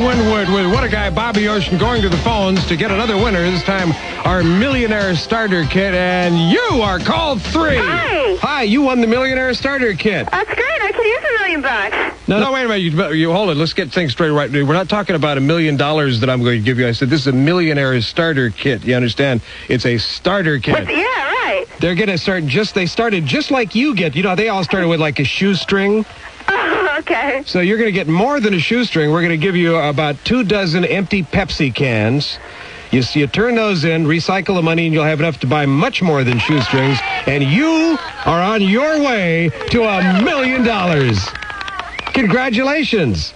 Winwood with What a Guy, Bobby Ocean, going to the phones to get another winner. This time, our Millionaire Starter Kit, and you are called 3. Hi. Hi, you won the Millionaire Starter Kit. That's great. I could use $1 million. No, wait a minute. You hold it. Let's get things straight right. We're not talking about $1 million that I'm going to give you. I said this is a Millionaire Starter Kit. You understand? It's a starter kit. Yeah, right. They're going to start they started just like you get. You know, they all started with like a shoestring. Oh, okay. So you're going to get more than a shoestring. We're going to give you about 24 empty Pepsi cans. You turn those in, recycle the money, and you'll have enough to buy much more than shoestrings. And you are on your way to $1 million. Congratulations.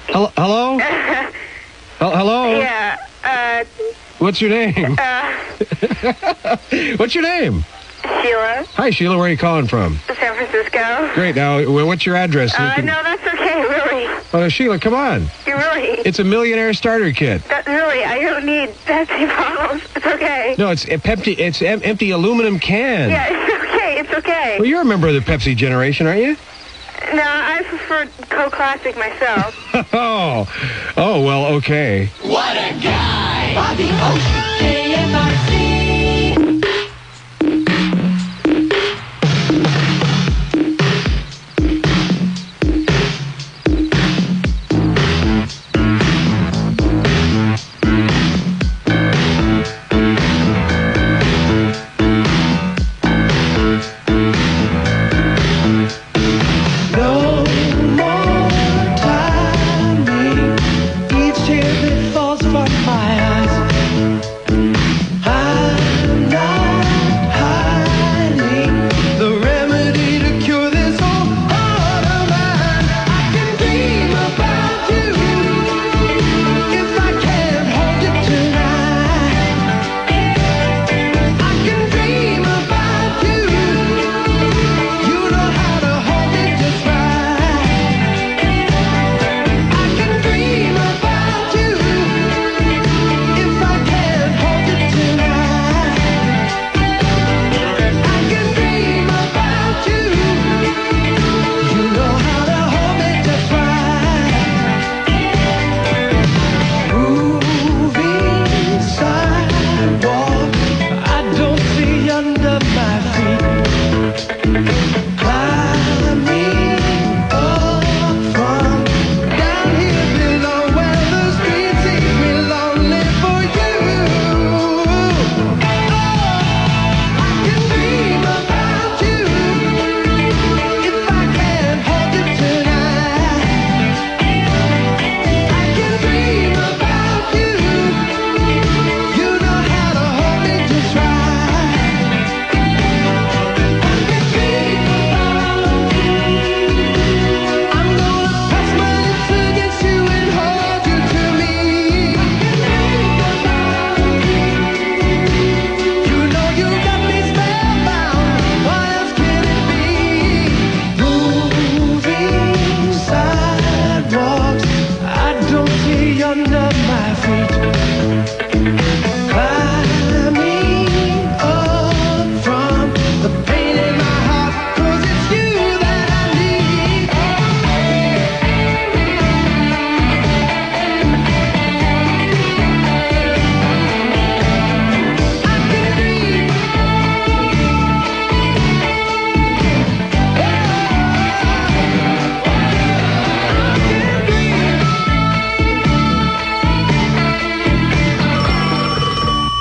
Hello? Hello? Yeah, What's your name? What's your name? Sheila, Hi, Sheila. Where are you calling from? San Francisco. Great. Now, what's your address? No, that's okay, really. Oh, Sheila, come on. You really? It's a Millionaire Starter Kit. Really, I don't need Pepsi bottles. It's okay. No, it's empty aluminum can. Yeah, it's okay. Well, you're a member of the Pepsi generation, aren't you? No, I prefer Coke Classic myself. Oh, well, okay. What a guy! Bobby Ocean, KFRC.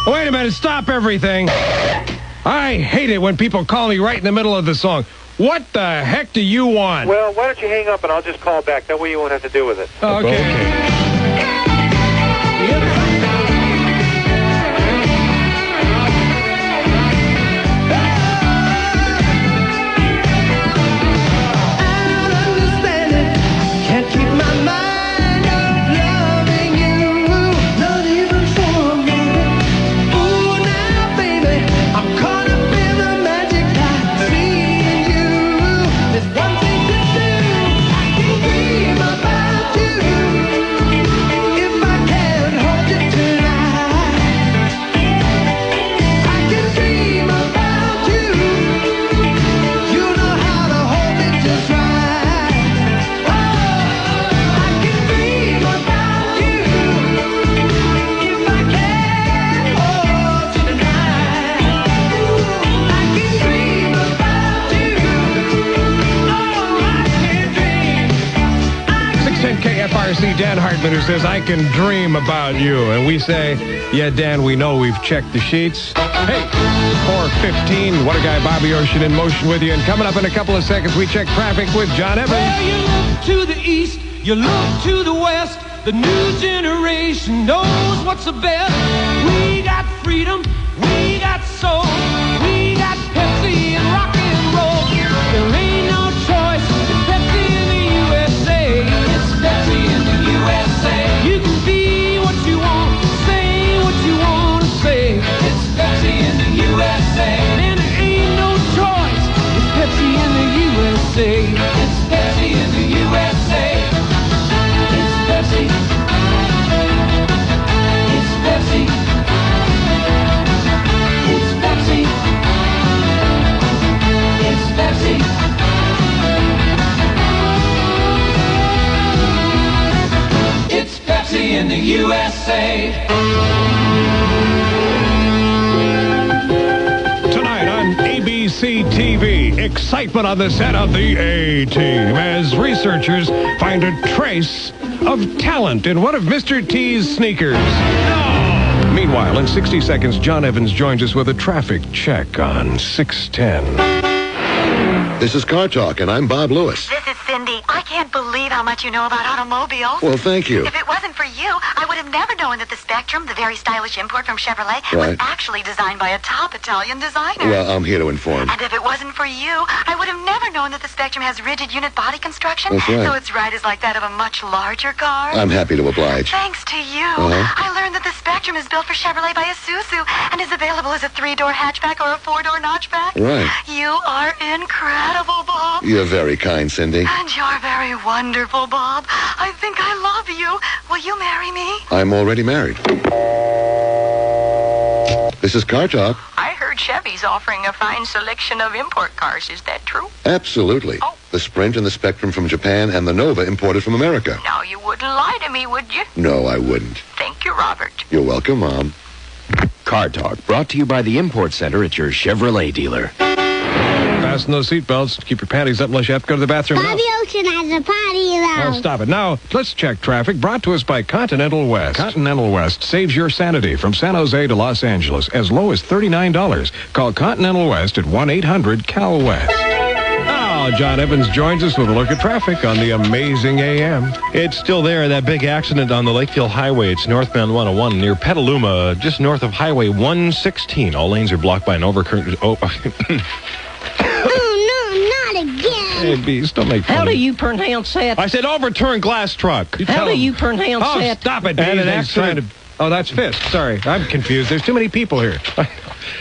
Wait a minute, stop everything. I hate it when people call me right in the middle of the song. What the heck do you want? Well, why don't you hang up and I'll just call back. That way you won't have to deal with it. Okay. Dan Hartman, who says, I can dream about you. And we say, yeah, Dan, we know we've checked the sheets. Hey, 4:15. What a guy, Bobby Ocean in motion with you. And coming up in a couple of seconds, we check traffic with John Evans. Well, you look to the east, you look to the west. The new generation knows what's the best. We got freedom, we got soul, we got Pepsi and rock and roll. There ain't no choice, it's Pepsi in the USA. It's Pepsi in the USA. You can be what you want, say what you want to say. It's Pepsi in the USA. And there ain't no choice, it's Pepsi in the USA. It's Pepsi in the USA. It's Pepsi. It's Pepsi. It's Pepsi. It's Pepsi. It's Pepsi in the USA. Tonight on ABC TV, excitement on the set of the A-Team as researchers find a trace of talent in one of Mr. T's sneakers. No! Meanwhile, in 60 seconds, John Evans joins us with a traffic check on 610. This is Car Talk, and I'm Bob Lewis. This is Cindy. I can't believe how much you know about automobiles. Well, thank you. If it wasn't for you, I would have never known that the Spectrum, the very stylish import from Chevrolet, was Right. actually designed by a top Italian designer. Well, I'm here to inform. And if it wasn't for you, I would have never known that the Spectrum has rigid unit body construction. That's right. So its ride is like that of a much larger car. I'm happy to oblige. Thanks to you, Uh-huh. I learned that the Spectrum is built for Chevrolet by Isuzu and is available as a 3-door hatchback or a 4-door notchback. Right. You are incredible, Bob. You're very kind, Cindy. And you're very wonderful, Bob. I think I love you. Will you marry me? I'm already married. This is Car Talk. I heard Chevy's offering a fine selection of import cars. Is that true? Absolutely. Oh. The Sprint and the Spectrum from Japan and the Nova imported from America. Now, you wouldn't lie to me, would you? No, I wouldn't. Thank you, Robert. You're welcome, Mom. Car Talk, brought to you by the Import Center at your Chevrolet dealer. Fasten those seatbelts. Keep your panties up unless you have to go to the bathroom. Bobby Ocean has a party, Oh, though. stop it. Now, let's check traffic brought to us by Continental West. Continental West saves your sanity from San Jose to Los Angeles as low as $39. Call Continental West at 1-800-CAL-WEST. Now, John Evans joins us with a look at traffic on the amazing AM. It's still there, that big accident on the Lakefield Highway. It's northbound 101 near Petaluma, just north of Highway 116. All lanes are blocked by an overcurrent. Oh, Oh, no, not again. Hey, Beast, don't make fun How of do me. you pronounce that? I said overturned glass truck. You How tell do him. you pronounce Oh, that? stop it, And Beast. an He's trying to... Oh, that's Fisk. Sorry, I'm confused. There's too many people here.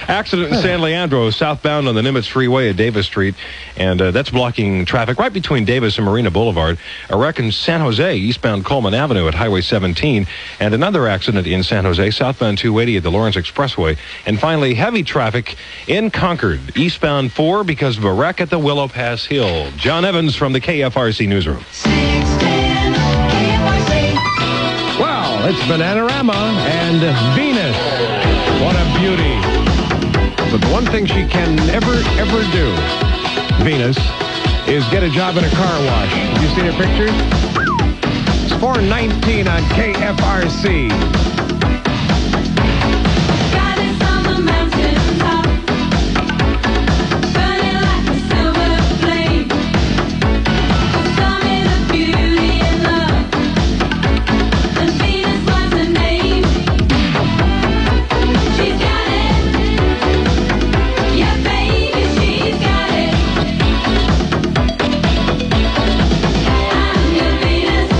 Accident in San Leandro, southbound on the Nimitz Freeway at Davis Street, and that's blocking traffic right between Davis and Marina Boulevard. A wreck in San Jose, eastbound Coleman Avenue at Highway 17, and another accident in San Jose, southbound 280 at the Lawrence Expressway. And finally, heavy traffic in Concord, eastbound 4 because of a wreck at the Willow Pass Hill. John Evans from the KFRC Newsroom. 610 KFRC. Well, it's Bananarama and Venus. What a beauty. But the one thing she can never, ever do, Venus, is get a job in a car wash. Have you seen her pictures? It's 4:19 on KFRC. Goddess on the mountain top, burning like a silver flame. Tell me the beauty and love, and Venus was the name. She's got it, yeah, baby, she's got it. I'm your Venus,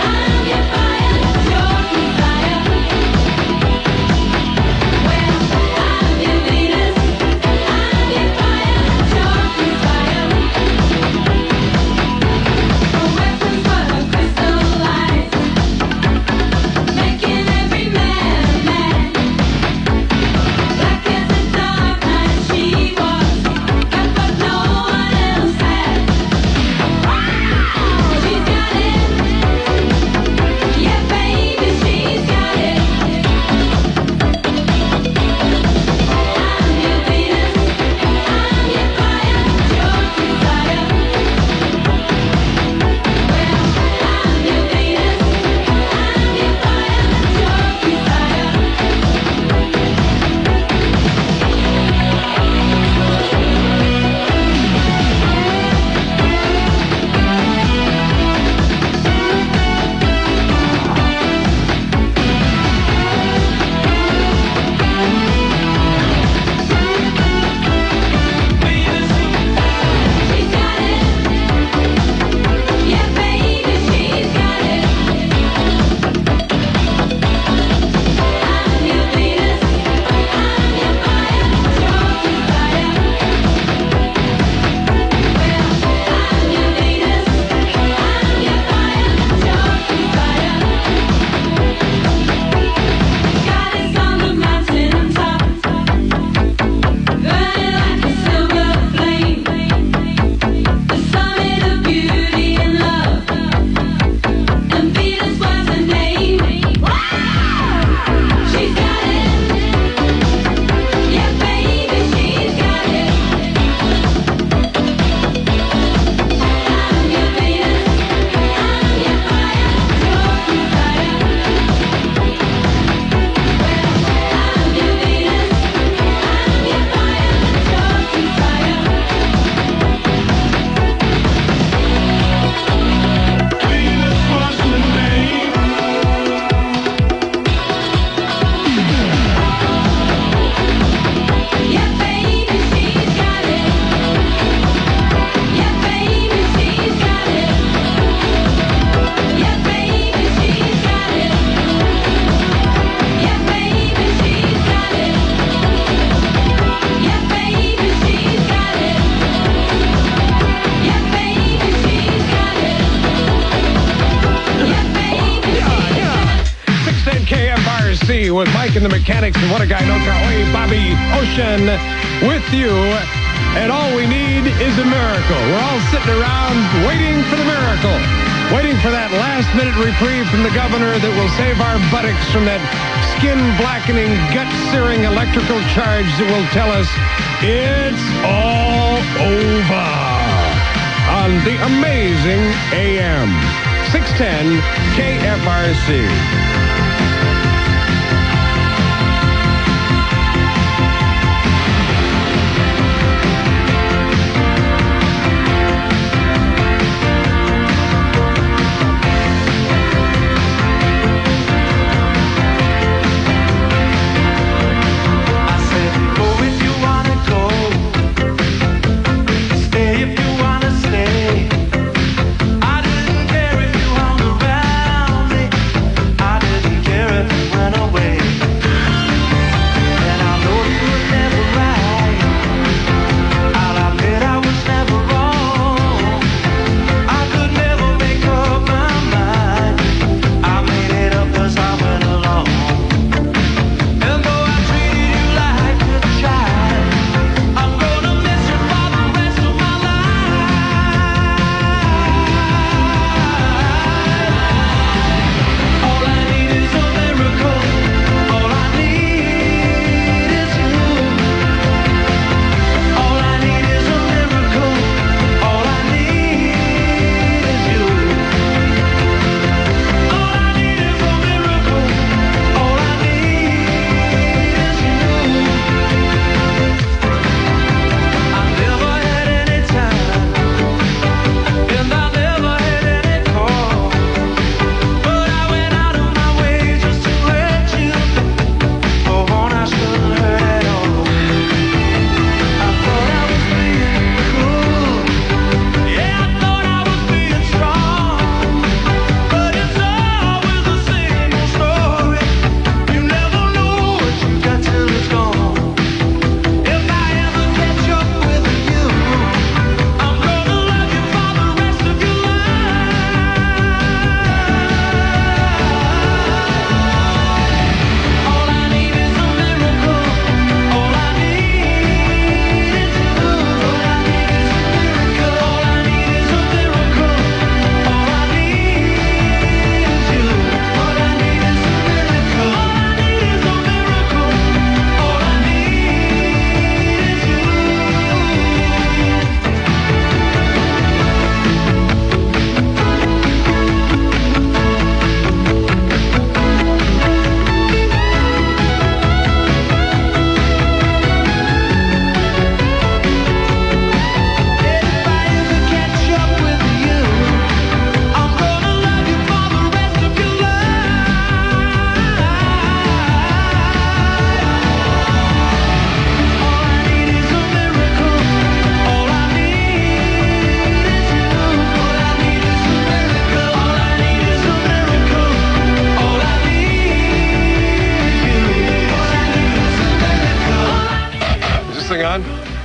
I'm your fire, your desire. KFRC with Mike and the Mechanics and What a Guy Knows How. Hey, Bobby Ocean with you. And all we need is a miracle. We're all sitting around waiting for the miracle. Waiting for that last-minute reprieve from the governor that will save our buttocks from that skin-blackening, gut-searing electrical charge that will tell us it's all over. On the amazing AM 610 KFRC.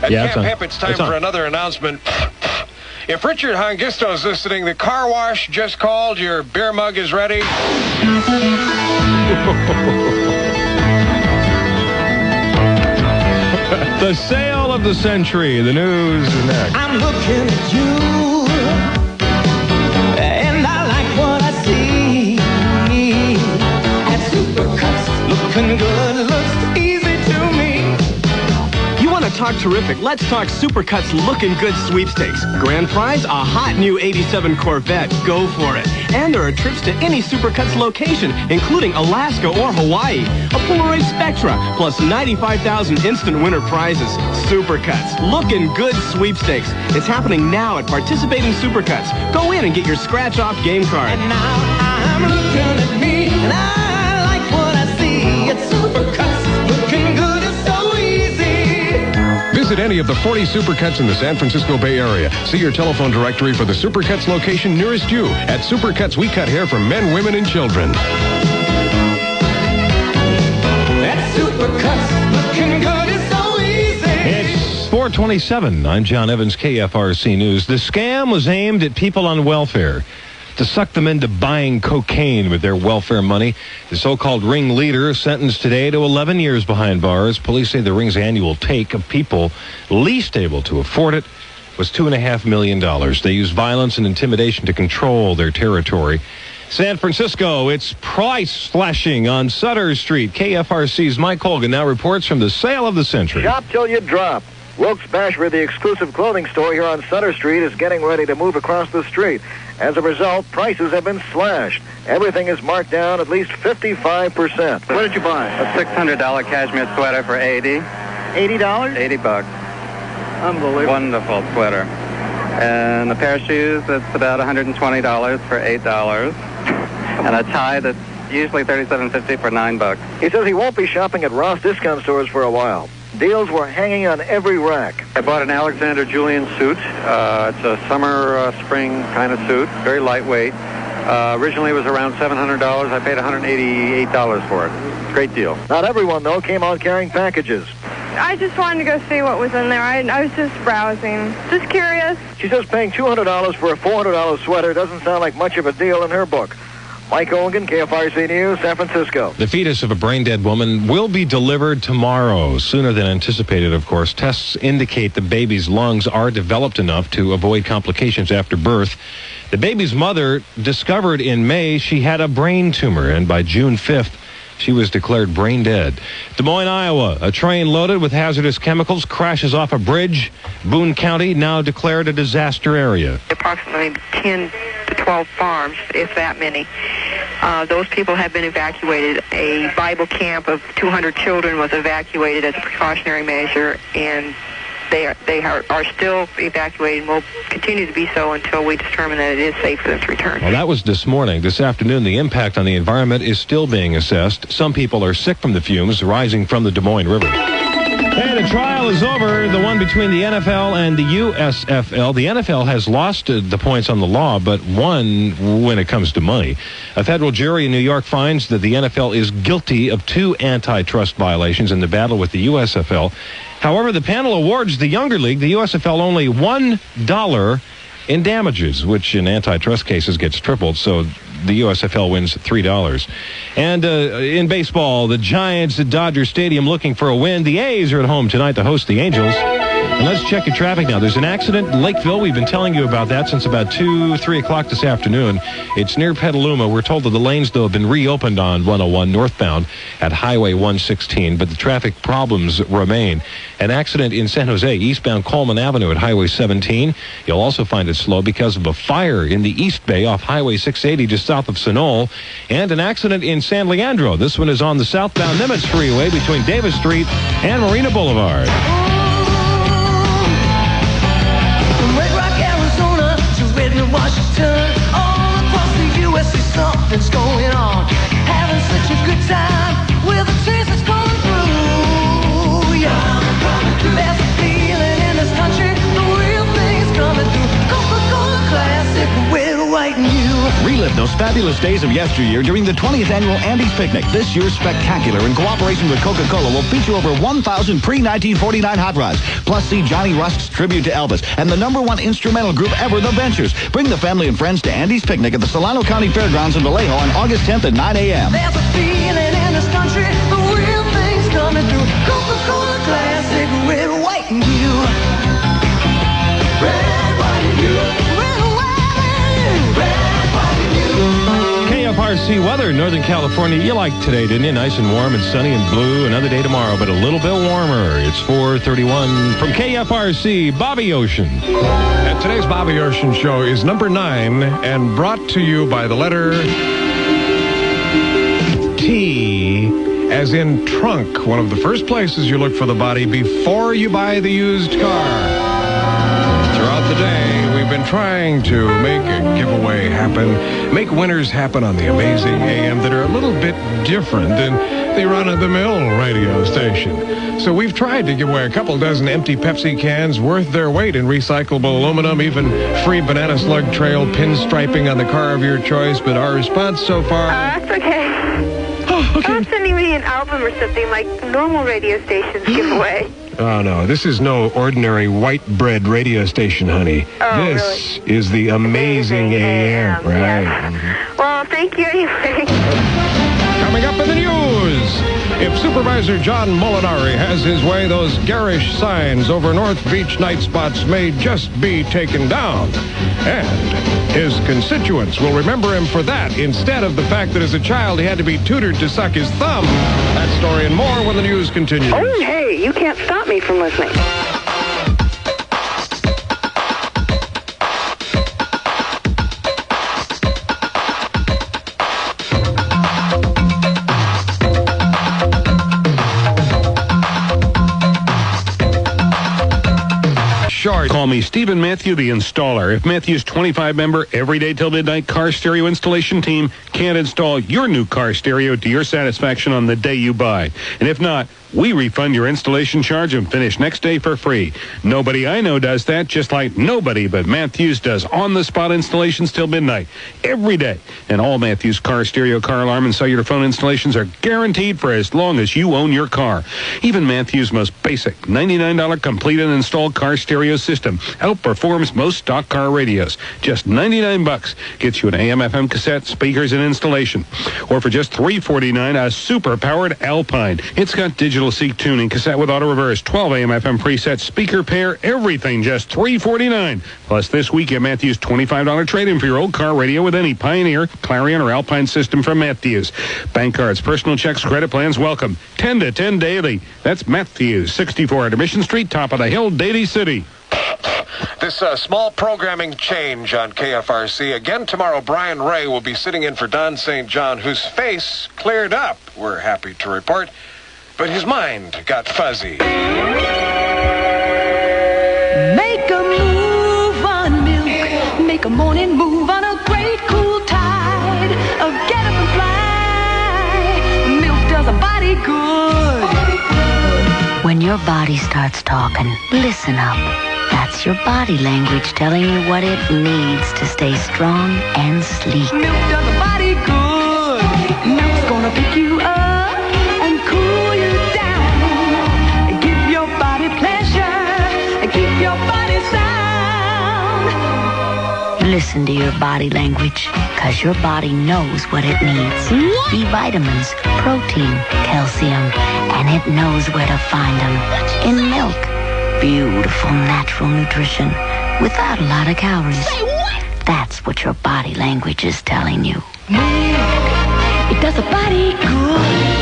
Yeah, Camp Hemp, it's time for another announcement. If Richard Hongisto is listening, the car wash just called. Your beer mug is ready. The sale of the century. The news next. I'm looking at you, and I like what I see. At Supercuts, looking good, looks easy to me. You want to talk terrific? Let's talk Supercuts Looking Good Sweepstakes. Grand prize, a hot new 87 Corvette. Go for it. And there are trips to any Supercuts location, including Alaska or Hawaii. A Polaroid Spectra, plus 95,000 instant winner prizes. Supercuts Looking Good Sweepstakes. It's happening now at participating Supercuts. Go in and get your scratch-off game card. And now I'm looking at me, and I like what I see. At Supercuts, looking good is so easy. Visit any of the 40 Supercuts in the San Francisco Bay Area. See your telephone directory for the Supercuts location nearest you. At Supercuts, we cut hair for men, women, and children. At Supercuts, looking good is so easy. It's 4:27. I'm John Evans, KFRC News. The scam was aimed at people on welfare. to suck them into buying cocaine with their welfare money. The so-called ringleader sentenced today to 11 years behind bars. Police say the ring's annual take of people least able to afford it was $2.5 million. They used violence and intimidation to control their territory. San Francisco, it's price slashing on Sutter Street. KFRC's Mike Colgan now reports from the sale of the century. Shop till you drop. Wilkes-Bashford, the exclusive clothing store here on Sutter Street, is getting ready to move across the street. As a result, prices have been slashed. Everything is marked down at least 55%. What did you buy? A $600 cashmere sweater for $80. $80? $80. Unbelievable. Wonderful sweater. And a pair of shoes that's about $120 for $8. And a tie that's usually $37.50 for $9. He says he won't be shopping at Ross discount stores for a while. Deals were hanging on every rack. I bought an Alexander Julian suit. It's a summer, spring kind of suit, very lightweight. Originally it was around $700. I paid $188 for it. Great deal. Not everyone, though, came out carrying packages. I just wanted to go see what was in there. I was just browsing. Just curious. She says paying $200 for a $400 sweater doesn't sound like much of a deal in her book. Mike Colgan, KFRC News, San Francisco. The fetus of a brain-dead woman will be delivered tomorrow, sooner than anticipated, of course. Tests indicate the baby's lungs are developed enough to avoid complications after birth. The baby's mother discovered in May she had a brain tumor, and by June 5th, she was declared brain dead. Des Moines, Iowa, a train loaded with hazardous chemicals crashes off a bridge. Boone County now declared a disaster area. Approximately 10 to 12 farms, if that many. Those people have been evacuated. A Bible camp of 200 children was evacuated as a precautionary measure, and they are still evacuated and will continue to be so until we determine that it is safe for them to return. Well, that was this morning. This afternoon, the impact on the environment is still being assessed. Some people are sick from the fumes rising from the Des Moines River. And the trial is over, the one between the NFL and the USFL. The NFL has lost the points on the law, but won when it comes to money. A federal jury in New York finds that the NFL is guilty of 2 antitrust violations in the battle with the USFL. However, the panel awards the younger league, the USFL, only $1 in damages, which in antitrust cases gets tripled, so the USFL wins $3. And in baseball, the Giants at Dodger Stadium looking for a win. The A's are at home tonight to host the Angels. And let's check your traffic now. There's an accident in Lakeville. We've been telling you about that since about 3 o'clock this afternoon. It's near Petaluma. We're told that the lanes, though, have been reopened on 101 northbound at Highway 116, but the traffic problems remain. An accident in San Jose, eastbound Coleman Avenue at Highway 17. You'll also find it slow because of a fire in the East Bay off Highway 680 just south of Sonol. And an accident in San Leandro. This one is on the southbound Nimitz Freeway between Davis Street and Marina Boulevard. Washington, all across the U.S. something's going on. Having such a good time with a taste that's coming through. Yeah, there's a feeling in this country, the real thing's coming through. Coca-Cola Classic with White and You. Relive those fabulous days of yesteryear during the 20th annual Andes Picnic. This year's Spectacular, in cooperation with Coca-Cola, will feature over 1,000 pre-1949 hot rods. Plus, see Johnny Rust's tribute to Elvis and the #1 instrumental group ever, The Ventures. Bring the family and friends to Andes Picnic at the Solano County Fairgrounds in Vallejo on August 10th at 9 a.m. There's a feeling in this country, the real thing's coming through. Coca-Cola Classic with White and You. Red, white, and you. Red, white, and you. Red, white, and you. KFRC weather, Northern California. You liked today, didn't you? Nice and warm and sunny and blue. Another day tomorrow, but a little bit warmer. It's 4:31 from KFRC, Bobby Ocean. And today's Bobby Ocean Show is number 9 and brought to you by the letter T, as in trunk, one of the first places you look for the body before you buy the used car. Throughout the day, we've been trying to make a giveaway happen, make winners happen on the amazing AM that are a little bit different than the run-of-the-mill radio station. So we've tried to give away a couple dozen empty Pepsi cans worth their weight in recyclable aluminum, even free banana slug trail pinstriping on the car of your choice, but our response so far... That's okay. Oh, okay. I'm sending me an album or something like normal radio stations give away. Oh, no. This is no ordinary white bread radio station, honey. Oh, this is the amazing AM. Right. Well, thank you anyway. Coming up in the news, if Supervisor John Molinari has his way, those garish signs over North Beach night spots may just be taken down. And his constituents will remember him for that instead of the fact that as a child he had to be tutored to suck his thumb. That story and more when the news continues. Oh, hey, you can't stop me from listening. Call me Stephen Matthew, the installer. If Matthew's 25-member, everyday till midnight car stereo installation team can't install your new car stereo to your satisfaction on the day you buy. And if not, we refund your installation charge and finish next day for free. Nobody I know does that, just like nobody but Matthews does on-the-spot installations till midnight, every day. And all Matthews car stereo, car alarm, and cellular phone installations are guaranteed for as long as you own your car. Even Matthews' most basic $99 complete and installed car stereo system outperforms most stock car radios. Just $99 gets you an AM/FM cassette, speakers, and installation. Or for just $349, a super-powered Alpine. It's got digital seek tuning, cassette with auto reverse, 12 AM/FM presets, speaker pair, everything, just $349. Plus this week get Matthews' $25 trade-in for your old car radio with any Pioneer, Clarion, or Alpine system from Matthews. Bank cards, personal checks, credit plans, welcome. 10 to 10 daily. That's Matthews, 64 Mission Street, top of the hill, Daly City. This small programming change on KFRC. Again tomorrow, Brian Ray will be sitting in for Don St. John, whose face cleared up, we're happy to report, but his mind got fuzzy. Make a move on milk. Make a morning move on a great cool tide of get up and fly. Milk does a body good. When your body starts talking, listen up. That's your body language telling you what it needs to stay strong and sleek. Milk does a body good. Milk's gonna pick you up and cool you down. Give your body pleasure. Keep your body sound. Listen to your body language, because your body knows what it needs. B vitamins, protein, calcium, and it knows where to find them. In milk. Beautiful natural nutrition without a lot of calories. That's what your body language is telling you. Milk, it does a body good.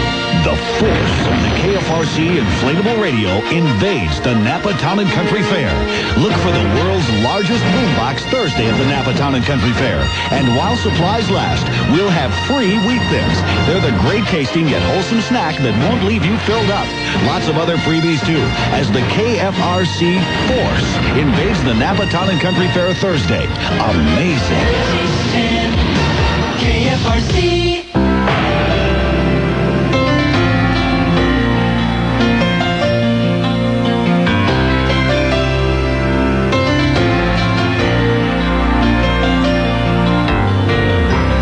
The force of the KFRC inflatable radio invades the Napa Town and Country Fair. Look for the world's largest boombox Thursday at the Napa Town and Country Fair. And while supplies last, we'll have free Wheat Thins. They're the great tasting yet wholesome snack that won't leave you filled up. Lots of other freebies too, as the KFRC force invades the Napa Town and Country Fair Thursday. Amazing. KFRC.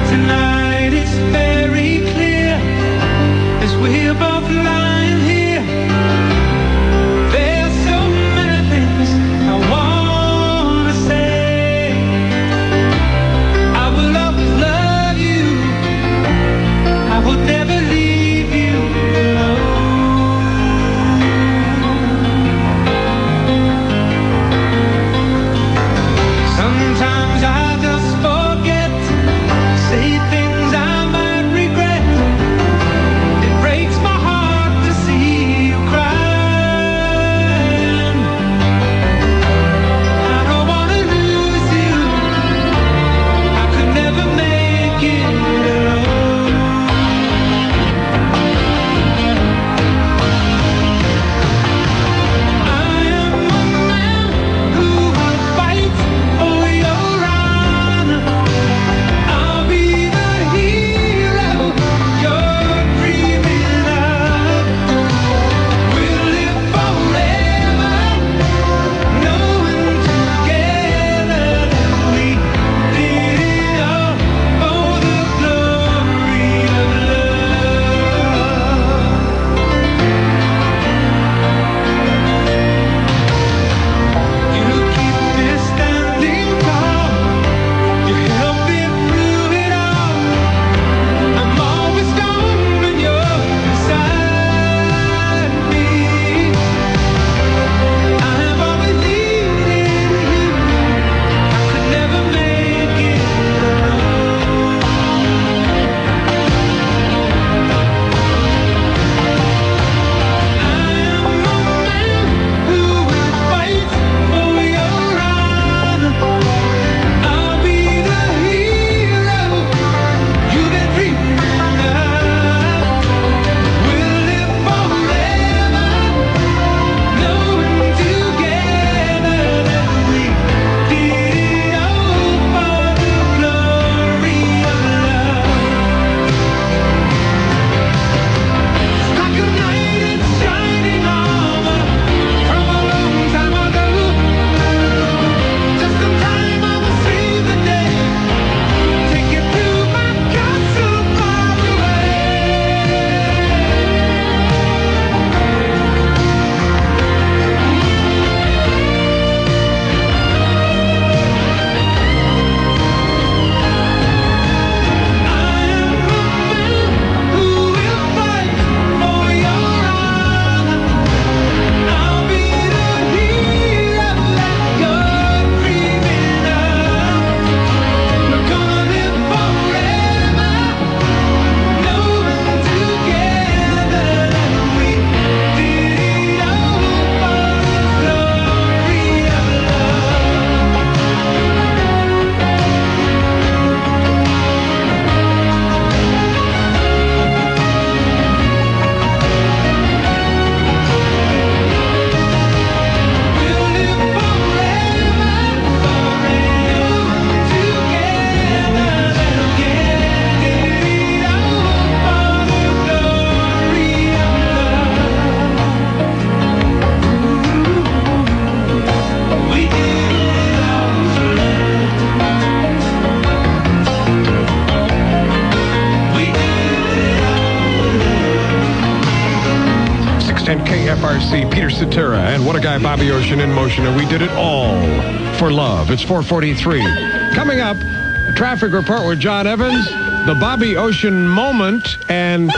Tonight it's very clear as we're both lying here. There's so many things I wanna say. I will always love you KFRC, Peter Cetera, and What a Guy, Bobby Ocean in motion, and we did it all for love. It's 4:43. Coming up, a traffic report with John Evans, the Bobby Ocean moment, and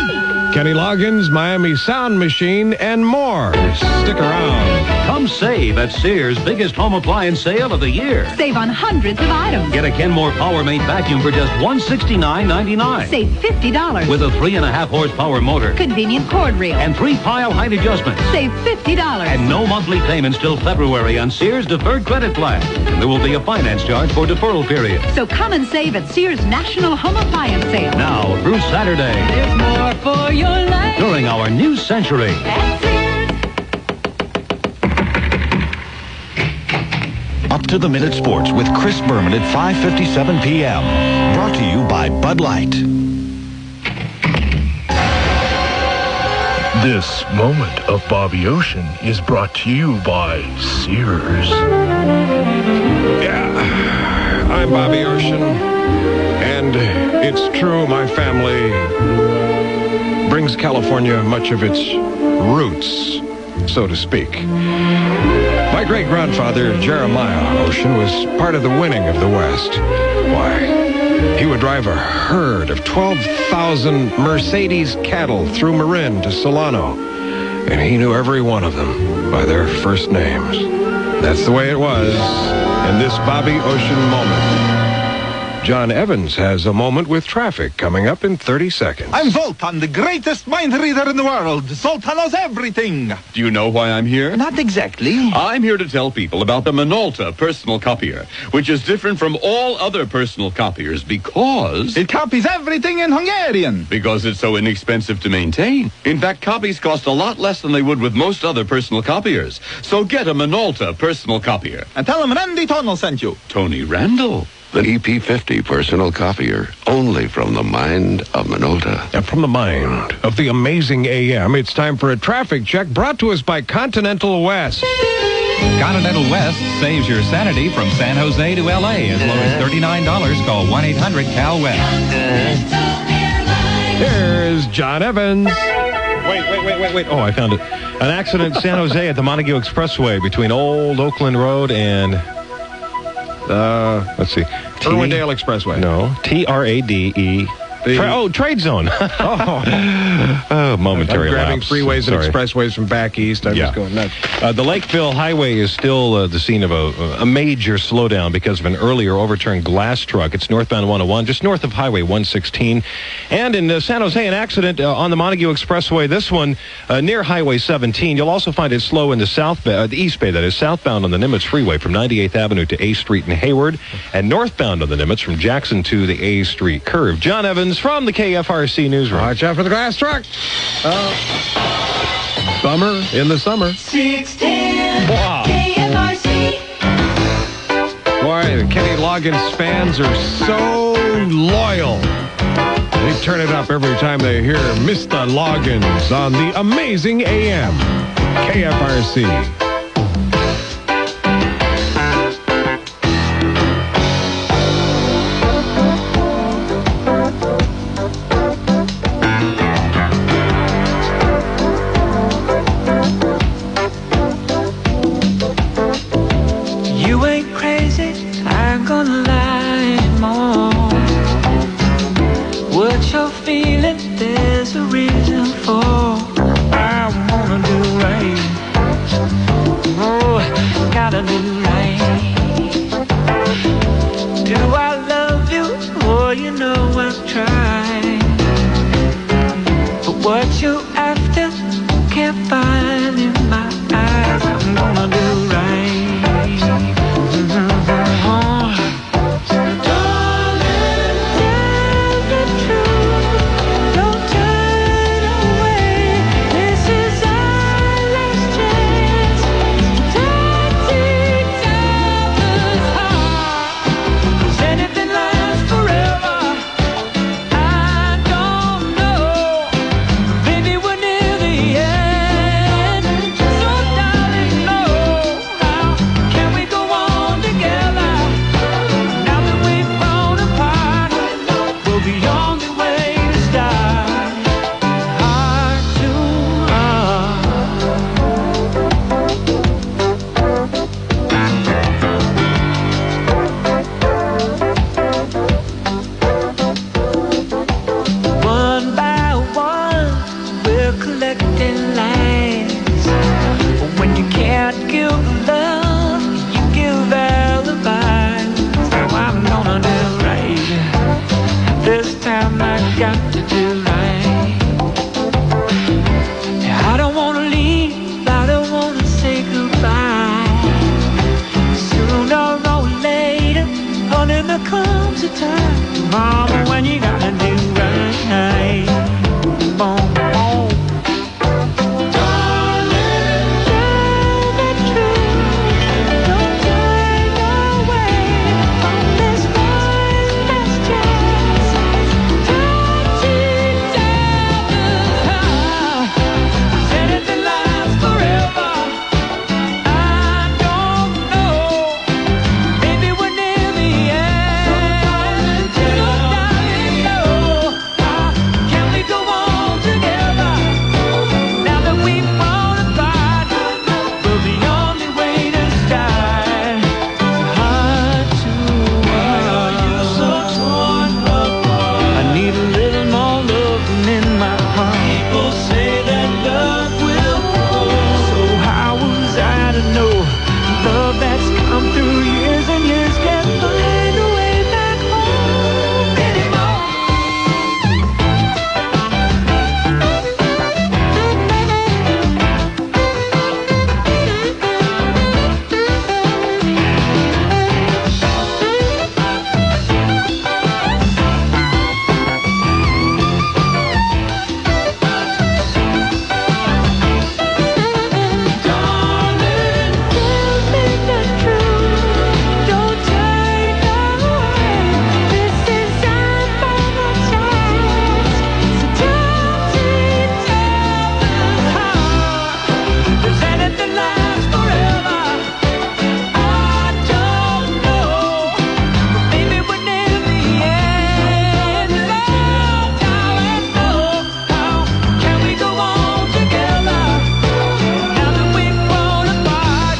Kenny Loggins, Miami Sound Machine, and more. Stick around. Come save at Sears' biggest home appliance sale of the year. Save on hundreds of items. Get a Kenmore PowerMate vacuum for just $169.99. Save $50. With a 3.5 horsepower motor. Convenient cord reel. And 3 pile height adjustments. Save $50. And no monthly payments till February on Sears' deferred credit plan. And there will be a finance charge for deferral period. So come and save at Sears' National Home Appliance Sale. Now through Saturday. There's more for your life. During our new century. Up to the Minute Sports with Chris Berman at 5:57 p.m. Brought to you by Bud Light. This moment of Bobby Ocean is brought to you by Sears. Yeah, I'm Bobby Ocean, and it's true, my family brings California much of its roots, so to speak. My great-grandfather, Jeremiah Ocean, was part of the winning of the West. Why? He would drive a herd of 12,000 Mercedes cattle through Marin to Solano, and he knew every one of them by their first names. That's the way it was in this Bobby Ocean moment. John Evans has a moment with traffic coming up in 30 seconds. I'm Zoltan, the greatest mind reader in the world. Zoltan knows everything. Do you know why I'm here? Not exactly. I'm here to tell people about the Minolta personal copier, which is different from all other personal copiers because... It copies everything in Hungarian. Because it's so inexpensive to maintain. In fact, copies cost a lot less than they would with most other personal copiers. So get a Minolta personal copier. And tell them Randy Tunnel sent you. Tony Randall. The EP50 personal copier, only from the mind of Minolta. And from the mind of the amazing AM, it's time for a traffic check brought to us by Continental West. Continental West saves your sanity from San Jose to L.A. as low as $39. Call 1-800-CAL-WEST. Here's John Evans. Wait. Oh, I found it. An accident in San Jose at the Montague Expressway between Old Oakland Road and... let's see. Irwindale Expressway. No. TRADE. Trade Zone. Momentary I'm grabbing lapse. freeways Sorry. and expressways from back east. I'm just going nuts. The Lakeville Highway is still the scene of a major slowdown because of an earlier overturned glass truck. It's northbound 101, just north of Highway 116. And in San Jose, an accident on the Montague Expressway. This one near Highway 17. You'll also find it slow in the East Bay, that is, southbound on the Nimitz Freeway from 98th Avenue to A Street in Hayward, and northbound on the Nimitz from Jackson to the A Street curve. John Evans from the KFRC Newsroom. Watch out for the glass truck. Bummer in the summer. 610 Wow. KFRC. Boy, the Kenny Loggins fans are so loyal. They turn it up every time they hear Mr. Loggins on the amazing AM. KFRC. You ain't crazy, I'm gonna lie anymore. What you're feeling, there's a reason for. I wanna do right. Oh, gotta do right. Do I love you? Oh, you know I've tried. But what you after, can't find in my eyes. I'm gonna do right. time, mama, when you gotta do right. Boom, boom. Darling, tell the truth. Don't take away from this boy's best chance. Don't you tell the lie. Said it that lasts forever. I don't know. Maybe we're near the end. So darling, no. Can we go on together? Now that we've fallen apart, will the only way to start heart to heart. You're so torn apart. I need a little more loving in my heart. People say that love will grow. So how was I to know love that's come through years and years can't find a way back home anymore? Darling, tell me the truth. Don't take away. This is our final chance. So don't you tell the heart. There's anything lasts forever. I don't know. But maybe we're near the end. Oh, darling, no. How can we go on together? Now that we've fallen apart,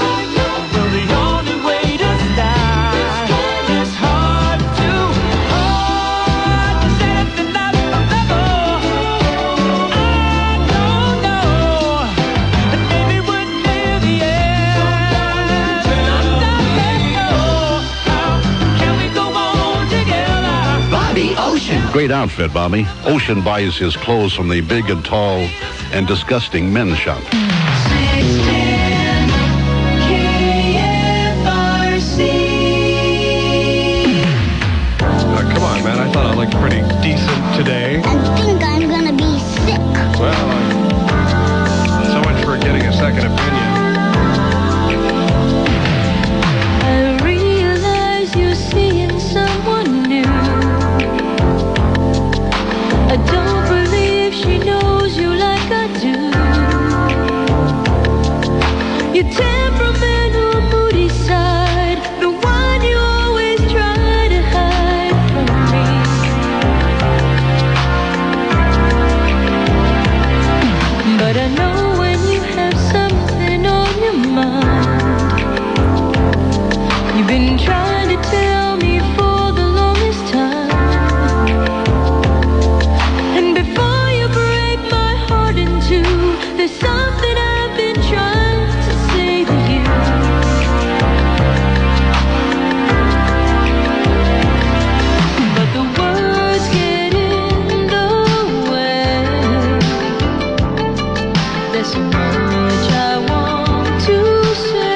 well, the only way to start is hard to hard. Is anything left forever? I don't know. And maybe we're near the end. Darling, no. How can we go on together? Bobby Ocean. Great outfit, Bobby. Ocean buys his clothes from the big and tall and disgusting men's shop. Come on, man. I thought I looked pretty decent today. I think I'm gonna be sick. Well, so much for getting a second opinion. I realize you're seeing someone new. I don't believe she knows you like I do. Your temperamental, moody side, the one you always try to hide from me. But I know when you have something on your mind. You've been trying to tell me for the longest time. And before you break my heart in two, there's something I've been trying to say to you. But the words get in the way. There's so much I want to say.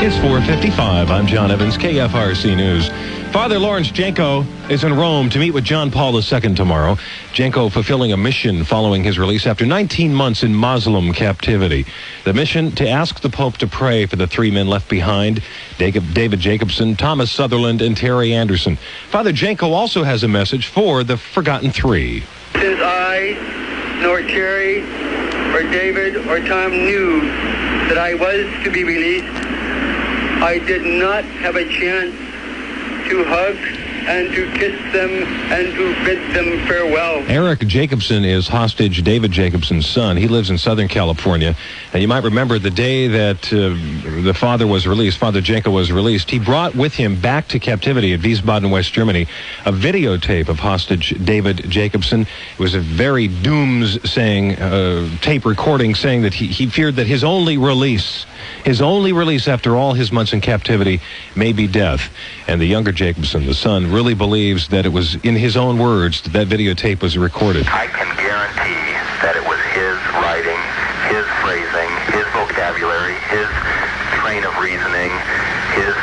It's 4:55. I'm John Evans, KFRC News. Father Lawrence Janko is in Rome to meet with John Paul II tomorrow. Janko fulfilling a mission following his release after 19 months in Muslim captivity. The mission to ask the Pope to pray for the three men left behind, David Jacobson, Thomas Sutherland, and Terry Anderson. Father Janko also has a message for the Forgotten Three. Since I, nor Terry, or David, or Tom knew that I was to be released, I did not have a chance to hug and to kiss them and to bid them farewell. Eric Jacobson is hostage David Jacobson's son. He lives in Southern California. And you might remember the day that the father was released, Father Janko was released, he brought with him back to captivity at Wiesbaden, West Germany, a videotape of hostage David Jacobson. It was a very doomsaying tape recording saying that he feared that his only release after all his months in captivity may be death. And the younger Jacobson, the son, really believes that it was in his own words that videotape was recorded. I can guarantee that it was his writing, his phrasing, his vocabulary, his train of reasoning, his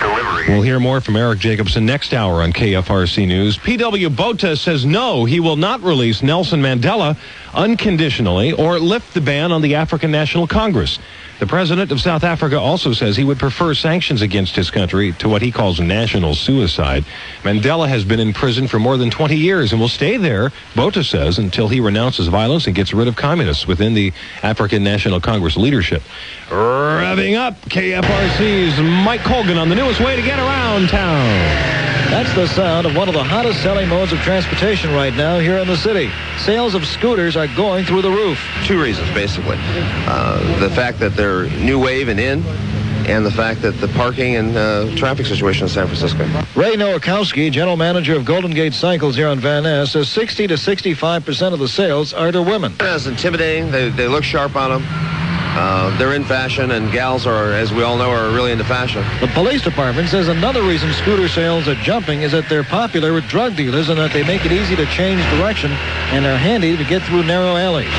delivery. We'll hear more from Eric Jacobson next hour on KFRC News. P.W. Botha says no, he will not release Nelson Mandela unconditionally or lift the ban on the African National Congress. The president of South Africa also says he would prefer sanctions against his country to what he calls national suicide. Mandela has been in prison for more than 20 years and will stay there, Botha says, until he renounces violence and gets rid of communists within the African National Congress leadership. Revving up, KFRC's Mike Colgan on the newest way to get around town. That's the sound of one of the hottest selling modes of transportation right now here in the city. Sales of scooters are going through the roof. Two reasons, basically. The fact that they're new wave and in, and the fact that the parking and traffic situation in San Francisco. Ray Nowakowski, general manager of Golden Gate Cycles here on Van Ness, says 60 to 65% of the sales are to women. It's intimidating. They look sharp on them. They're in fashion, and gals are, as we all know, are really into fashion. The police department says another reason scooter sales are jumping is that they're popular with drug dealers and that they make it easy to change direction and are handy to get through narrow alleys.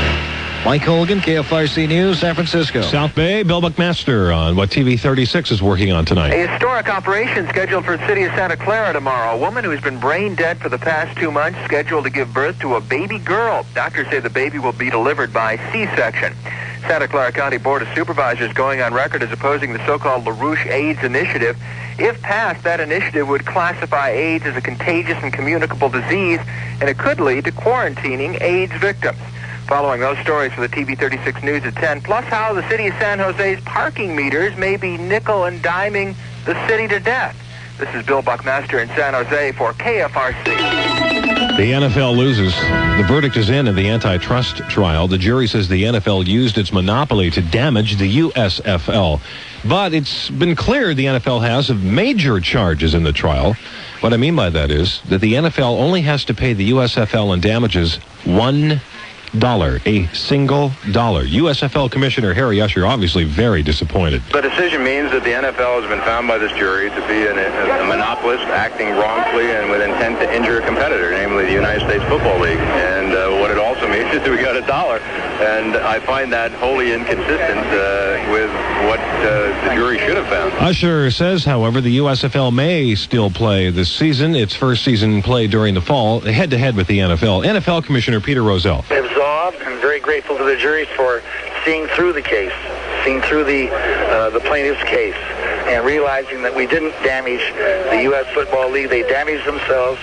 Mike Colgan, KFRC News, San Francisco. South Bay, Bill McMaster on what TV 36 is working on tonight. A historic operation scheduled for the city of Santa Clara tomorrow. A woman who's been brain dead for the past 2 months scheduled to give birth to a baby girl. Doctors say the baby will be delivered by C-section. Santa Clara County Board of Supervisors going on record as opposing the so-called LaRouche AIDS initiative. If passed, that initiative would classify AIDS as a contagious and communicable disease, and it could lead to quarantining AIDS victims. Following those stories for the TV 36 News at 10, plus how the city of San Jose's parking meters may be nickel and diming the city to death. This is Bill Buckmaster in San Jose for KFRC. The NFL loses. The verdict is in the antitrust trial. The jury says the NFL used its monopoly to damage the USFL. But it's been clear the NFL has of major charges in the trial. What I mean by that is that the NFL only has to pay the USFL in damages $1. A single dollar. USFL Commissioner Harry Usher obviously very disappointed. The decision means that the NFL has been found by this jury to be a monopolist acting wrongfully and with intent to injure a competitor, namely the United States Football League. And what it also means is that we got $1. And I find that wholly inconsistent with what the jury should have found. Usher says, however, the USFL may still play this season. Its first season played during the fall, head-to-head with the NFL. NFL Commissioner Peter Rozelle. I'm very grateful to the jury for seeing through the case, seeing through the plaintiff's case, and realizing that we didn't damage the U.S. Football League. They damaged themselves,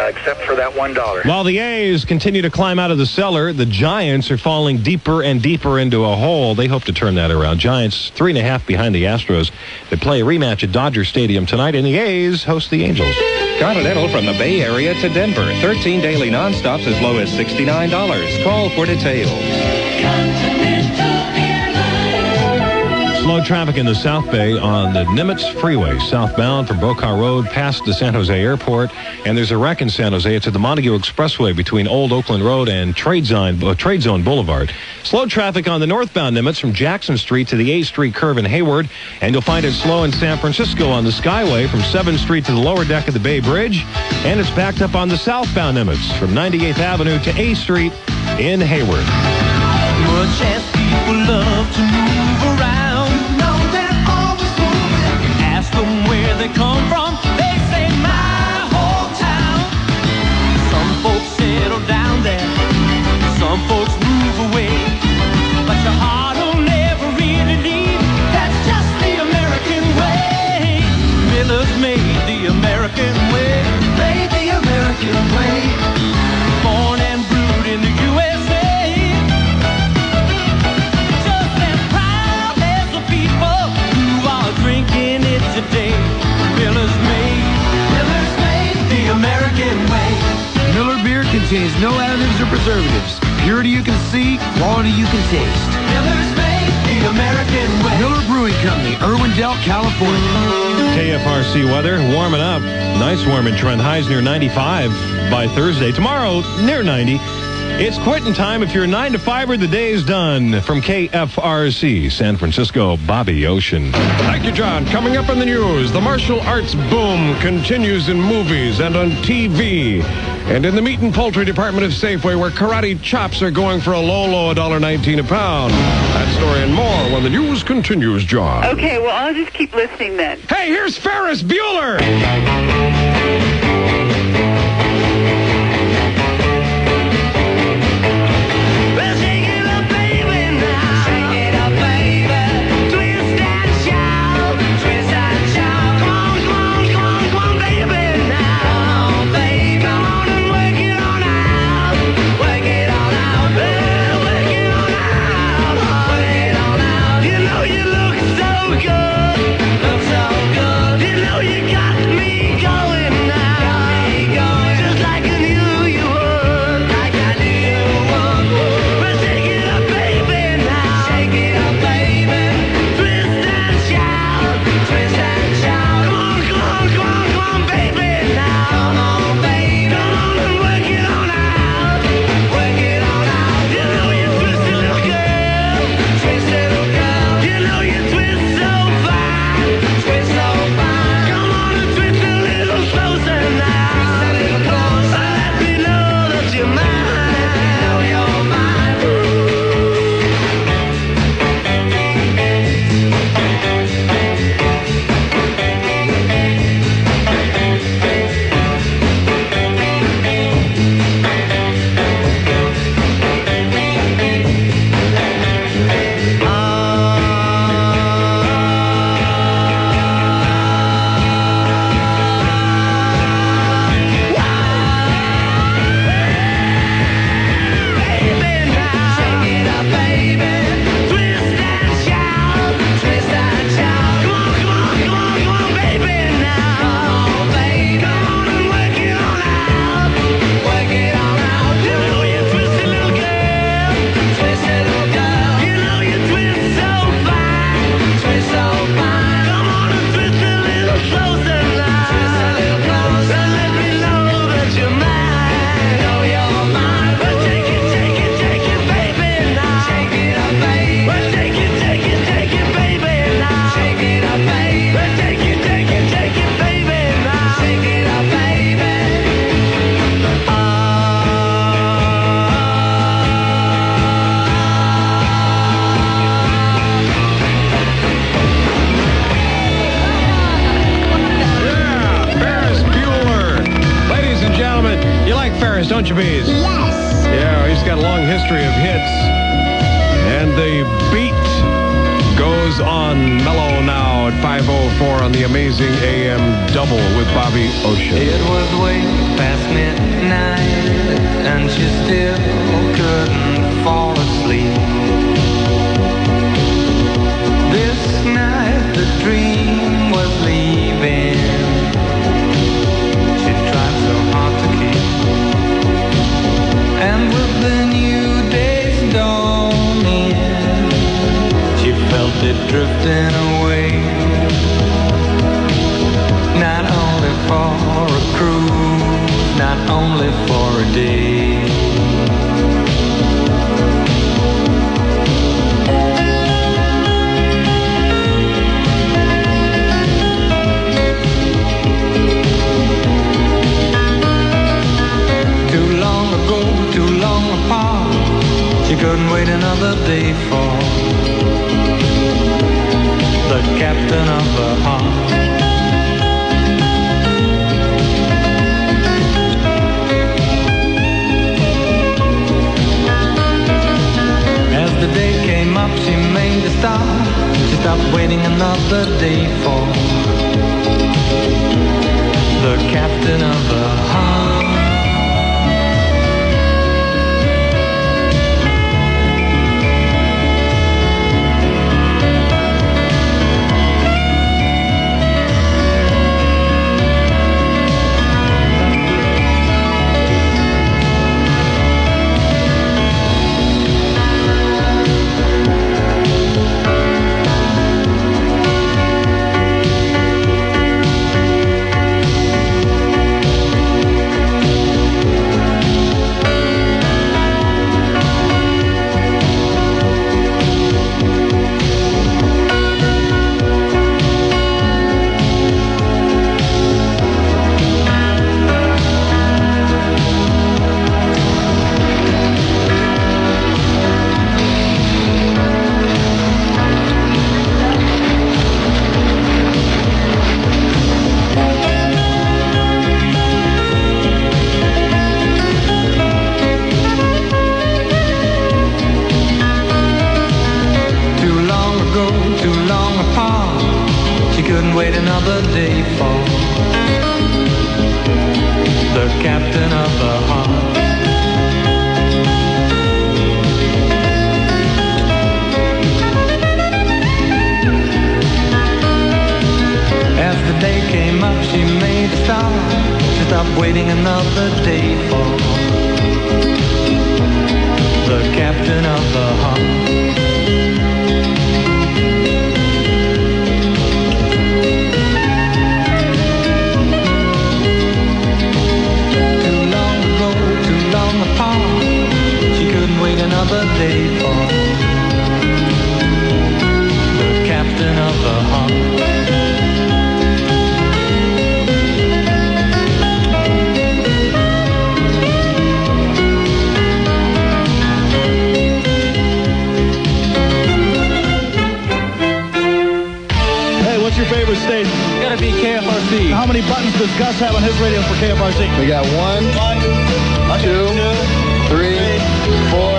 except for that $1. While the A's continue to climb out of the cellar, the Giants are falling deeper and deeper into a hole. They hope to turn that around. Giants 3.5 behind the Astros. They play a rematch at Dodger Stadium tonight, and the A's host the Angels. Continental from the Bay Area to Denver. 13 daily nonstops as low as $69. Call for details. Slow traffic in the South Bay on the Nimitz Freeway, southbound from Boca Road past the San Jose Airport. And there's a wreck in San Jose. It's at the Montague Expressway between Old Oakland Road and Trade Zone Boulevard. Slow traffic on the northbound Nimitz from Jackson Street to the 8th Street curve in Hayward. And you'll find it slow in San Francisco on the Skyway from 7th Street to the lower deck of the Bay Bridge. And it's backed up on the southbound Nimitz from 98th Avenue to 8th Street in Hayward. Much as people love to move around, know they're always contains no additives or preservatives. Purity you can see, quality you can taste. Miller's made the American way. Miller Brewing Company, Irwindale, California. KFRC weather, warming up. Nice warming trend. Highs near 95 by Thursday. Tomorrow, near 90. It's quitting time. If you're 9 to 5, the day is done. From KFRC, San Francisco, Bobby Ocean. Thank you, John. Coming up in the news, the martial arts boom continues in movies and on TV. And in the meat and poultry department of Safeway, where karate chops are going for a low $1.19 a pound. That story and more when the news continues, John. Okay, well, I'll just keep listening then. Hey, here's Ferris Bueller. Don't you, Bees? Yes. Yeah, he's got a long history of hits. And the beat goes on mellow now at 5:04 on the amazing AM Double with Bobby Ocean. It was way past midnight, and she still couldn't fall asleep. This night the dream was leaving. She tried so hard to keep. And with the new day's dawning, she felt it drifting away. Not only for a cruise, not only for a day. She couldn't wait another day for the captain of her heart. As the day came up, she made a stop. She stopped waiting another day for the captain of her heart. couldn't wait another day for the captain of the heart. As the day came up, she made a start. She stopped waiting another day for the captain of the heart. Too long apart, she couldn't wait another day for the captain of the heart. What's your favorite station? Gotta be KFRC. How many buttons does Gus have on his radio for KFRC? We got 1, 2, 3, 4,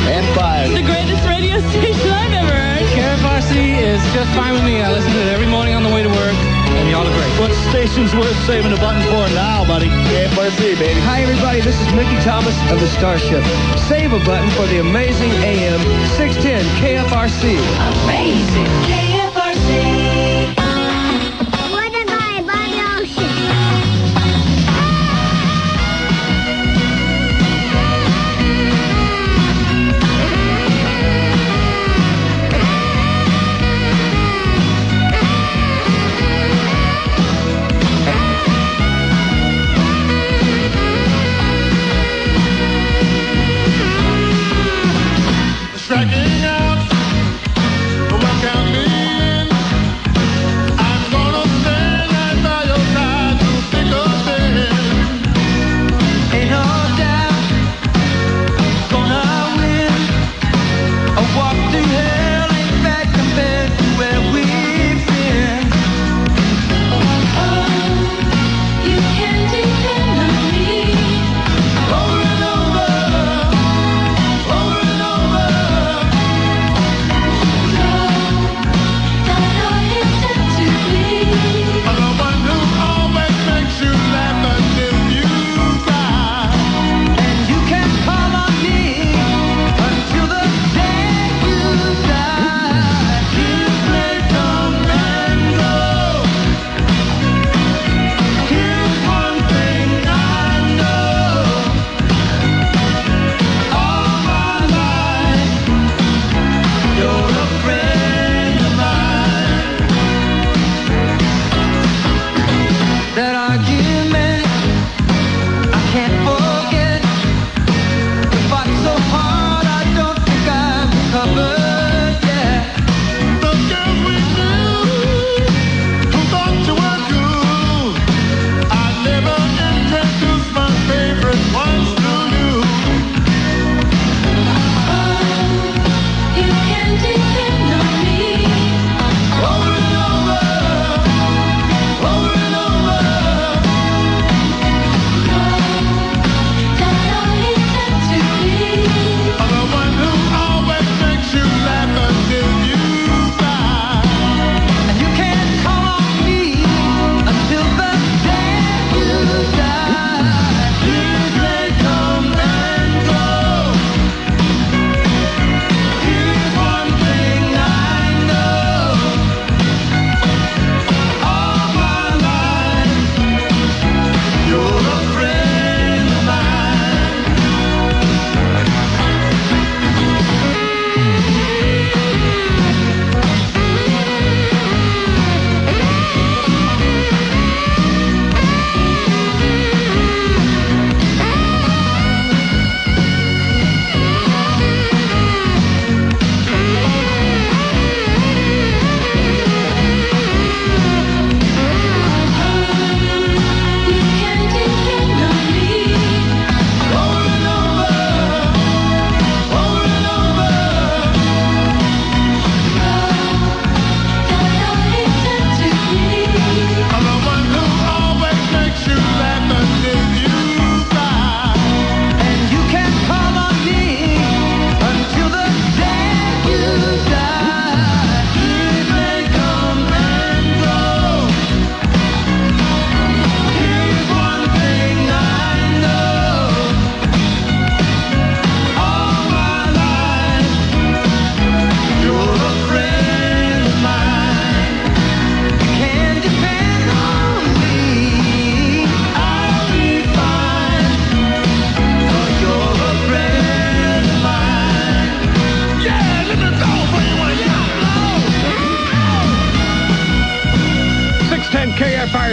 and 5. The greatest radio station I've ever heard. KFRC is just fine with me. I listen to it every morning on the way to work, and y'all are great. What station's worth saving a button for now, buddy? KFRC, baby. Hi, everybody. This is Mickey Thomas of the Starship. Save a button for the amazing AM 610 KFRC. Amazing KFRC. Striking out what can be. I'm gonna stand right by your side to pick up in. Ain't no doubt, gonna win. I walk through hell, ain't back compared to where we've been. Oh, you can depend on me. Over and over, over and over.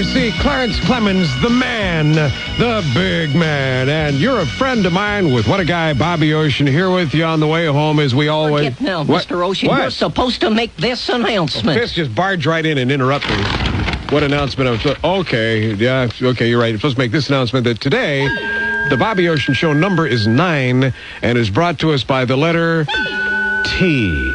KFRC, Clarence Clemens, the man, the big man. And you're a friend of mine with What a Guy, Bobby Ocean, here with you on the way home as we always... Forget now, What? Mr. Ocean. What? You're supposed to make this announcement. Fist just barged right in and interrupted me. What announcement? Okay, yeah, okay, you're right. I'm supposed to make this announcement that today, the Bobby Ocean Show number is 9 and is brought to us by the letter T.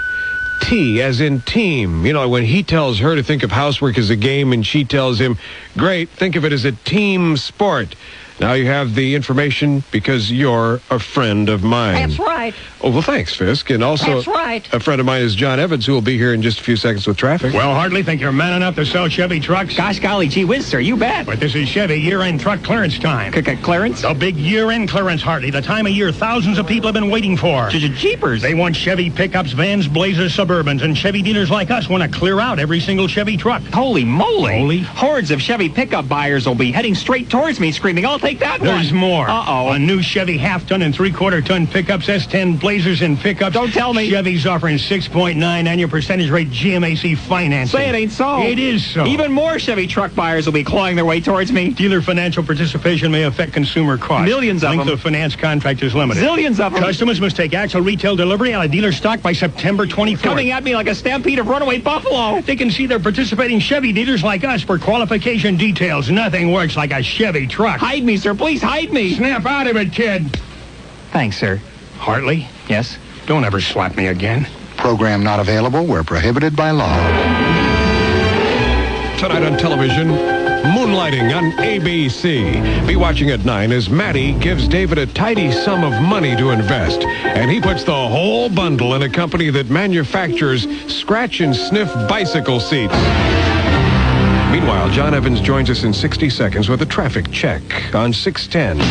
T as in team. You know, when he tells her to think of housework as a game and she tells him, great, think of it as a team sport. Now you have the information because you're a friend of mine. That's right. Oh, well, thanks, Fisk. And also, That's right. a friend of mine is John Evans, who will be here in just a few seconds with traffic. Well, hardly think you're man enough to sell Chevy trucks. Gosh golly, gee whiz, sir, you bet. But this is Chevy year-end truck clearance time. Clearance? The big year-end clearance, Hartley. The time of year thousands of people have been waiting for. Jeepers. They want Chevy pickups, vans, Blazers, Suburbans, and Chevy dealers like us want to clear out every single Chevy truck. Holy moly. Holy. Hordes of Chevy pickup buyers will be heading straight towards me screaming, I'll take that There's one. more. Uh-oh. A new Chevy half-ton and three-quarter-ton pickups, S10 Blazers and pickups. Don't tell me. Chevy's offering 6.9 annual percentage rate GMAC financing. Say it ain't so. It is so. Even more Chevy truck buyers will be clawing their way towards me. Dealer financial participation may affect consumer costs. Millions of Length them. of finance contract is limited. Zillions of them. Customers must take actual retail delivery out of dealer stock by September 24th. Coming at me like a stampede of runaway buffalo. They can see their participating Chevy dealers like us for qualification details. Nothing works like a Chevy truck. Hide me, sir. Please hide me. Snap out of it, kid. Thanks, sir. Hartley, Yes? don't ever slap me again. Program not available where prohibited by law. Tonight on television, Moonlighting on ABC. Be watching at 9 as Maddie gives David a tidy sum of money to invest. And he puts the whole bundle in a company that manufactures scratch and sniff bicycle seats. Meanwhile, John Evans joins us in 60 seconds with a traffic check on 610.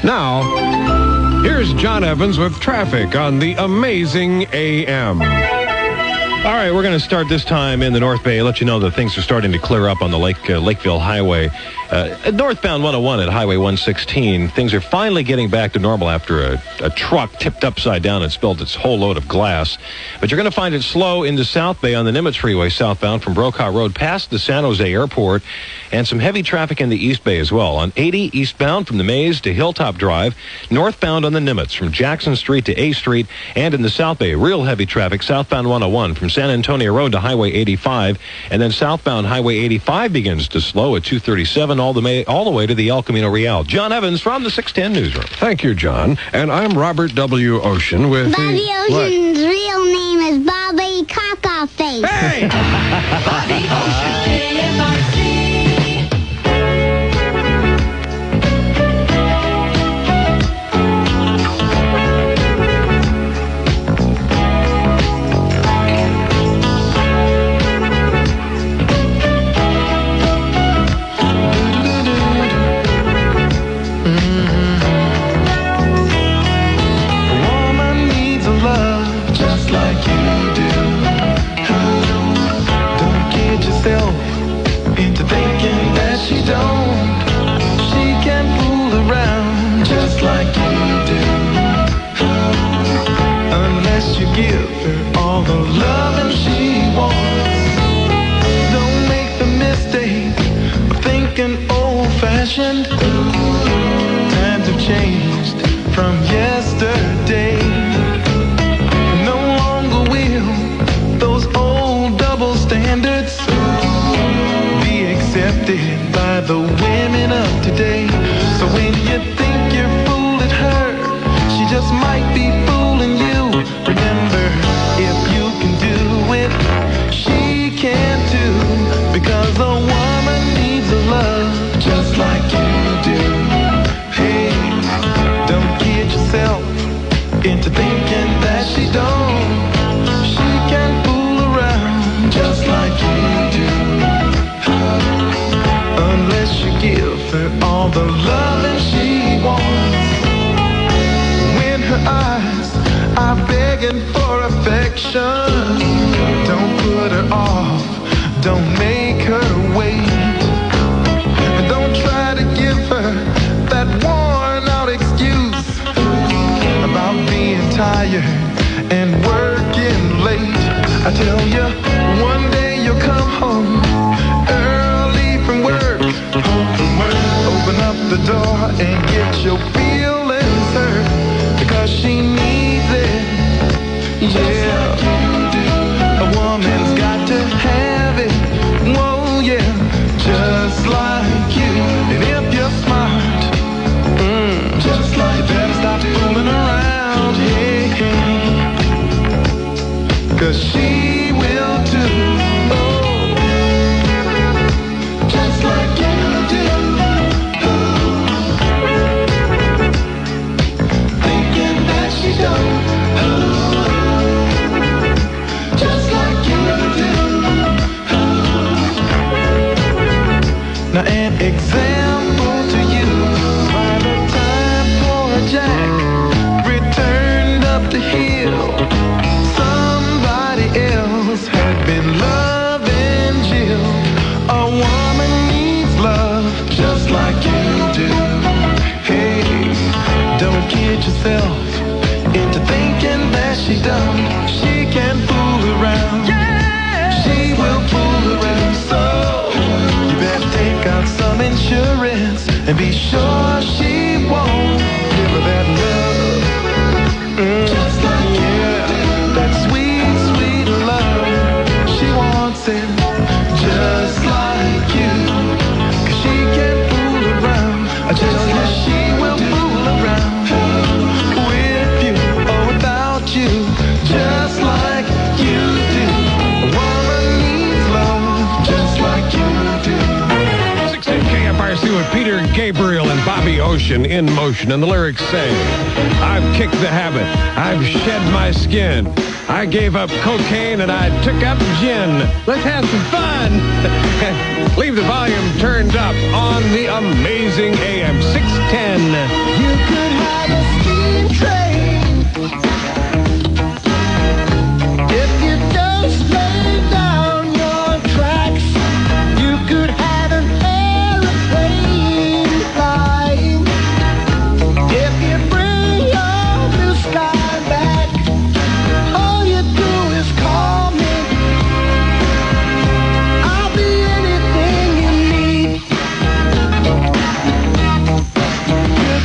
Now, here's John Evans with traffic on the Amazing AM. All right, we're going to start this time in the North Bay. Let you know that things are starting to clear up on the Lakeville Highway. Northbound 101 at Highway 116. Things are finally getting back to normal after a truck tipped upside down and spilled its whole load of glass. But you're going to find it slow into South Bay on the Nimitz Freeway southbound from Brokaw Road past the San Jose Airport, and some heavy traffic in the East Bay as well. On 80 eastbound from the Maze to Hilltop Drive, northbound on the Nimitz from Jackson Street to A Street, and in the South Bay, real heavy traffic southbound 101 from San Antonio Road to Highway 85, and then southbound Highway 85 begins to slow at 237 all the way to the El Camino Real. John Evans from the 610 Newsroom. Thank you, John. And I'm Robert W. Ocean with Bobby Ocean's real name is Bobby Cacaface. Hey! Bobby Ocean, KFRC. Into thinking that she don't. She can fool around just like you do. Unless you give her all the loving she wants. Don't make the mistake of thinking old-fashioned. Times have changed from yesterday. No longer will those old double standards accepted by by the women of today. So when you think you're fooling her, she just might be fooling you. Remember, if you can do it, she can too. Because a woman needs a love just like you do. Hey, don't kid yourself into thinking that she don't. She can fool around just like you do. Unless you give her all the loving she wants. When her eyes are begging for affection, don't put her off, don't make her wait. And don't try to give her that worn out excuse about being tired and working late. I tell you, one day you'll come home early from work, open up the door and get your feelings hurt, because she needs it. Yeah, a woman's got to have it. Whoa, yeah, just like you. And if you're smart, just like you better stop fooling around, hey, hey. 'Cause she will too. Oh, just like you do. Thinking that she don't. Just like you do. Now an example to you. By the time poor Jack returned up the hill, somebody else had been loving Jill. A woman needs love just like you do. Hey, don't kid yourself into thinking that she don't. She can fool around. She will fool around. So you better take out some insurance and be sure she won't give her that love. Just like yeah, that sweet, sweet love. She wants it just like you. 'Cause she can fool around. I tell you, she will fool around with you or without you, just like you do. A woman needs love just like you do. 16 KFRC with Peter Gabriel and Bobby Ocean in motion. And the lyrics say, I've kicked the habit. I've shed my skin. I gave up cocaine and I took up gin. Let's have some fun. Leave the volume turned up on the amazing AM 610. You could have a steam train if you just lay down your tracks. You could have an airplane flying if you bring your blue sky back. All you do is call me. I'll be anything you need.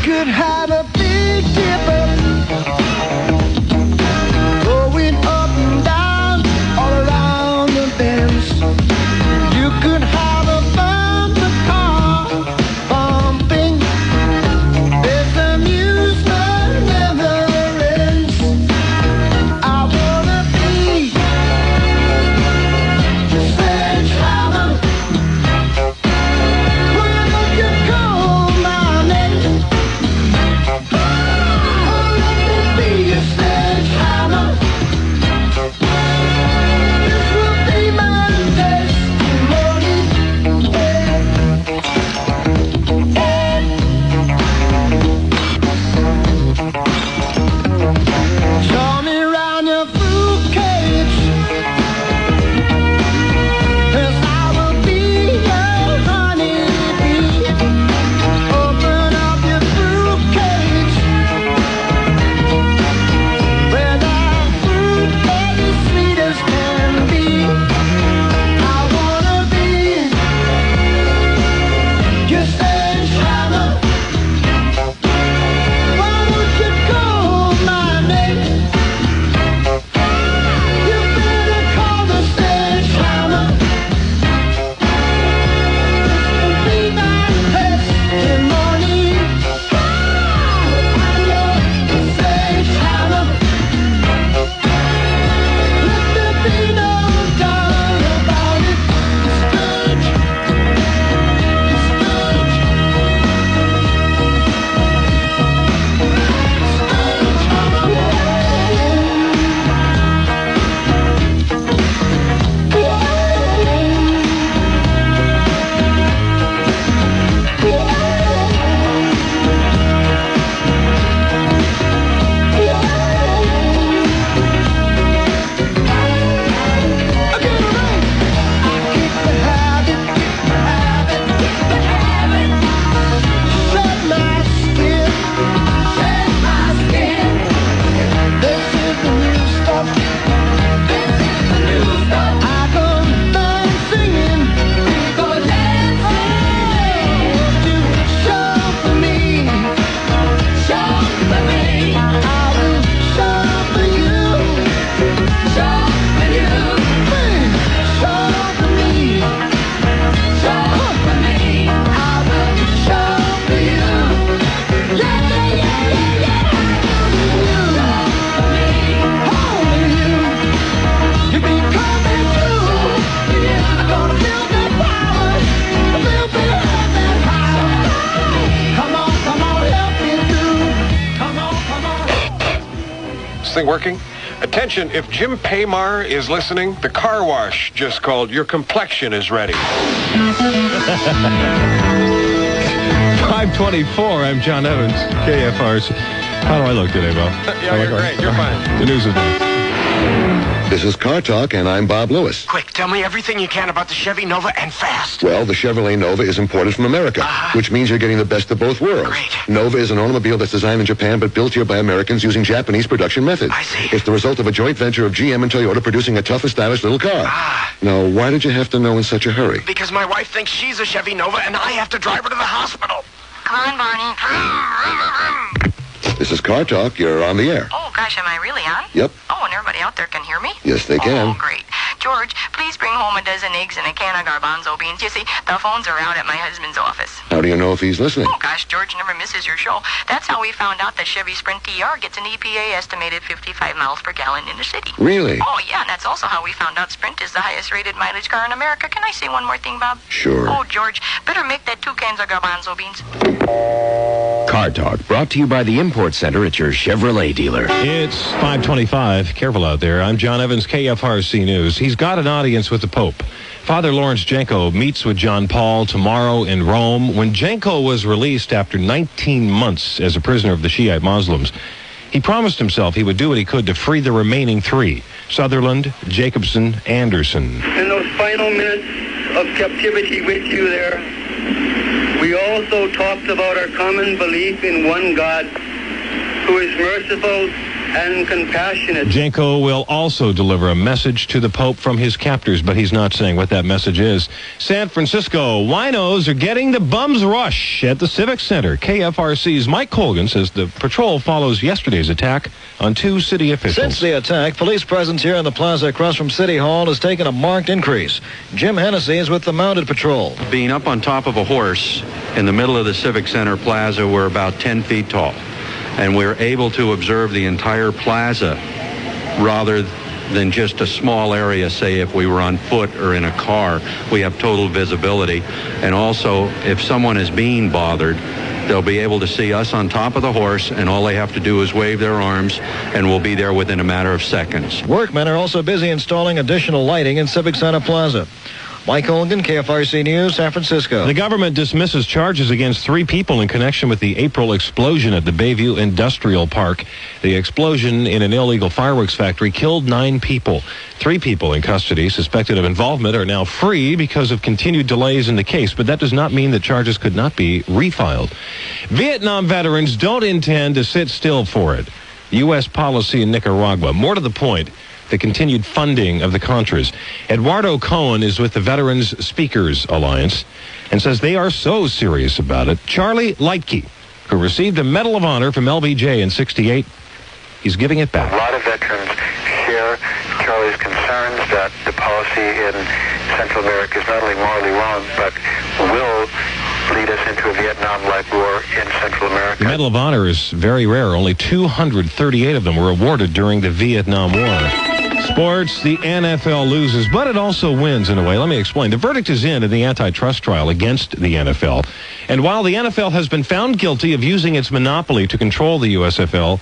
You thing working? Attention, if Jim Paymar is listening, the car wash just called. Your complexion is ready. 524, I'm John Evans, KFRC. How do I look today, Bob? Yeah, you're great. You're fine. The news is next. This is Car Talk, and I'm Bob Lewis. Quick, tell me everything you can about the Chevy Nova and fast. Well, the Chevrolet Nova is imported from America, which means you're getting the best of both worlds. Great. Nova is an automobile that's designed in Japan but built here by Americans using Japanese production methods. I see. It's the result of a joint venture of GM and Toyota producing a tough and stylish little car. Now, why did you have to know in such a hurry? Because my wife thinks she's a Chevy Nova and I have to drive her to the hospital. Come on, Barney. This is Car Talk. You're on the air. Oh, gosh, am I really on? Yep. Oh, and everybody out there can hear me? Yes, they can. Oh, great. George, please bring home a dozen eggs and a can of garbanzo beans. You see, the phones are out at my husband's office. How do you know if he's listening? Oh, gosh, George never misses your show. That's how we found out that Chevy Sprint DR gets an EPA estimated 55 miles per gallon in the city. Really? Oh, yeah, and that's also how we found out Sprint is the highest rated mileage car in America. Can I say one more thing, Bob? Sure. Oh, George, better make that 2 cans of garbanzo beans. Car Talk, brought to you by the Import Center at your Chevrolet dealer. It's 525. Careful out there. I'm John Evans, KFRC News. He's got an audience with the Pope. Father Lawrence Janko meets with John Paul tomorrow in Rome. When Janko was released after 19 months as a prisoner of the Shiite Muslims, he promised himself he would do what he could to free the remaining 3, Sutherland, Jacobson, Anderson. In those final minutes of captivity with you there, we also talked about our common belief in one God who is merciful and compassionate. Janko will also deliver a message to the Pope from his captors, but he's not saying what that message is. San Francisco, winos are getting the bum's rush at the Civic Center. KFRC's Mike Colgan says the patrol follows yesterday's attack on 2 city officials. Since the attack, police presence here in the plaza across from City Hall has taken a marked increase. Jim Hennessy is with the Mounted Patrol. Being up on top of a horse in the middle of the Civic Center plaza, we're about 10 feet tall. And we're able to observe the entire plaza rather than just a small area, say if we were on foot or in a car. We have total visibility. And also, if someone is being bothered, they'll be able to see us on top of the horse, and all they have to do is wave their arms, and we'll be there within a matter of seconds. Workmen are also busy installing additional lighting in Civic Center Plaza. Mike Colgan, KFRC News, San Francisco. The government dismisses charges against 3 people in connection with the April explosion at the Bayview Industrial Park. The explosion in an illegal fireworks factory killed 9 people. 3 people in custody suspected of involvement are now free because of continued delays in the case, but that does not mean that charges could not be refiled. Vietnam veterans don't intend to sit still for it. U.S. policy in Nicaragua. More to the point, the continued funding of the Contras. Eduardo Cohen is with the Veterans Speakers Alliance and says they are so serious about it. Charlie Leitke, who received a Medal of Honor from LBJ in '68, he's giving it back. A lot of veterans share Charlie's concerns that the policy in Central America is not only morally wrong, but will lead us into a Vietnam-like war in Central America. The Medal of Honor is very rare. Only 238 of them were awarded during the Vietnam War. Sports, the NFL loses, but it also wins in a way. Let me explain. The verdict is in the antitrust trial against the NFL. And while the NFL has been found guilty of using its monopoly to control the USFL,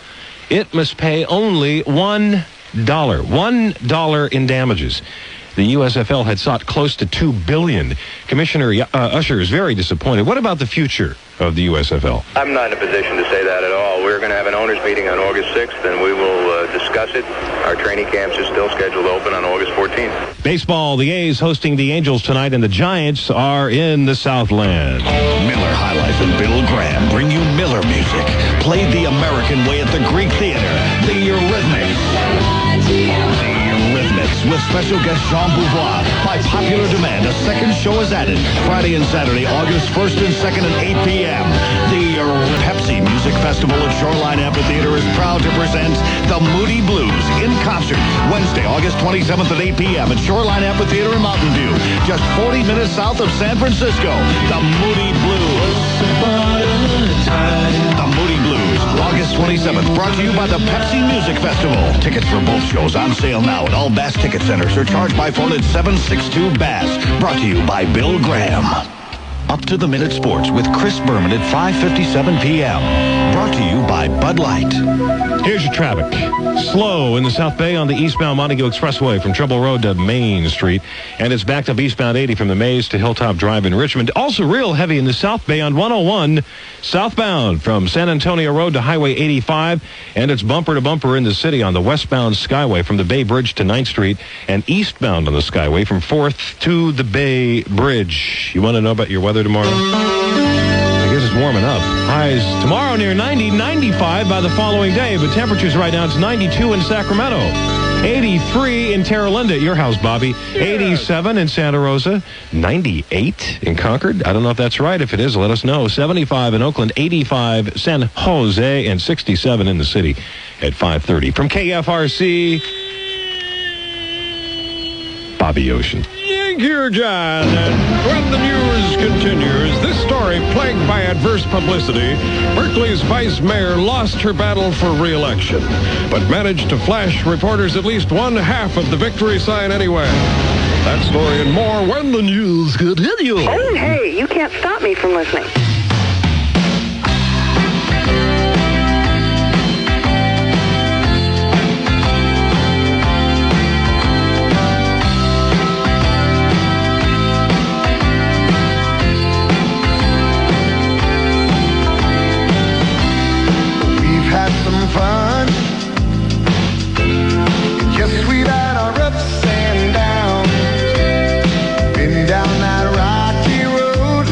it must pay only $1 in damages. The USFL had sought close to $2 billion. Commissioner Usher is very disappointed. What about the future of the USFL? I'm not in a position to say that at all. We're going to have an owners meeting on August 6th, and we will discuss it. Our training camps are still scheduled to open on August 14th. Baseball, the A's hosting the Angels tonight, and the Giants are in the Southland. Miller High Life and Bill Graham bring you Miller music, played the American way at the Greek Theater, the Eurythmics. With special guest Jean Beauvoir. By popular demand, a second show is added Friday and Saturday, August 1st and 2nd at 8 p.m. The Pepsi Music Festival at Shoreline Amphitheater is proud to present the Moody Blues in concert Wednesday, August 27th at 8 p.m. at Shoreline Amphitheater in Mountain View, just 40 minutes south of San Francisco. The Moody Blues. The Moody Blues, August 27th, brought to you by the Pepsi Music Festival. Tickets for both shows on sale now at all Bass Ticket Centers or charged by phone at 762-BASS. Brought to you by Bill Graham. Up to the Minute Sports with Chris Berman at 5:57 p.m. Brought to you by Bud Light. Here's your traffic. Slow in the South Bay on the eastbound Montague Expressway from Trumbull Road to Main Street. And it's backed up eastbound 80 from the Maze to Hilltop Drive in Richmond. Also real heavy in the South Bay on 101 southbound from San Antonio Road to Highway 85. And it's bumper to bumper in the city on the westbound Skyway from the Bay Bridge to 9th Street. And eastbound on the Skyway from 4th to the Bay Bridge. You want to know about your weather tomorrow? I guess it's warming up. Highs tomorrow near 90, 95 by the following day. But temperatures right now, it's 92 in Sacramento. 83 in Terra Linda at your house, Bobby. 87 in Santa Rosa. 98 in Concord. I don't know if that's right. If it is, let us know. 75 in Oakland. 85 San Jose. And 67 in the city at 5:30. From KFRC, Bobby Ocean. Thank you, John. And when the news continues, this story plagued by adverse publicity, Berkeley's vice mayor lost her battle for re-election, but managed to flash reporters at least one half of the victory sign anyway. That story and more when the news continues. Oh, hey, you can't stop me from listening. Fun. Yes, we've had our ups and downs, been down that rocky road.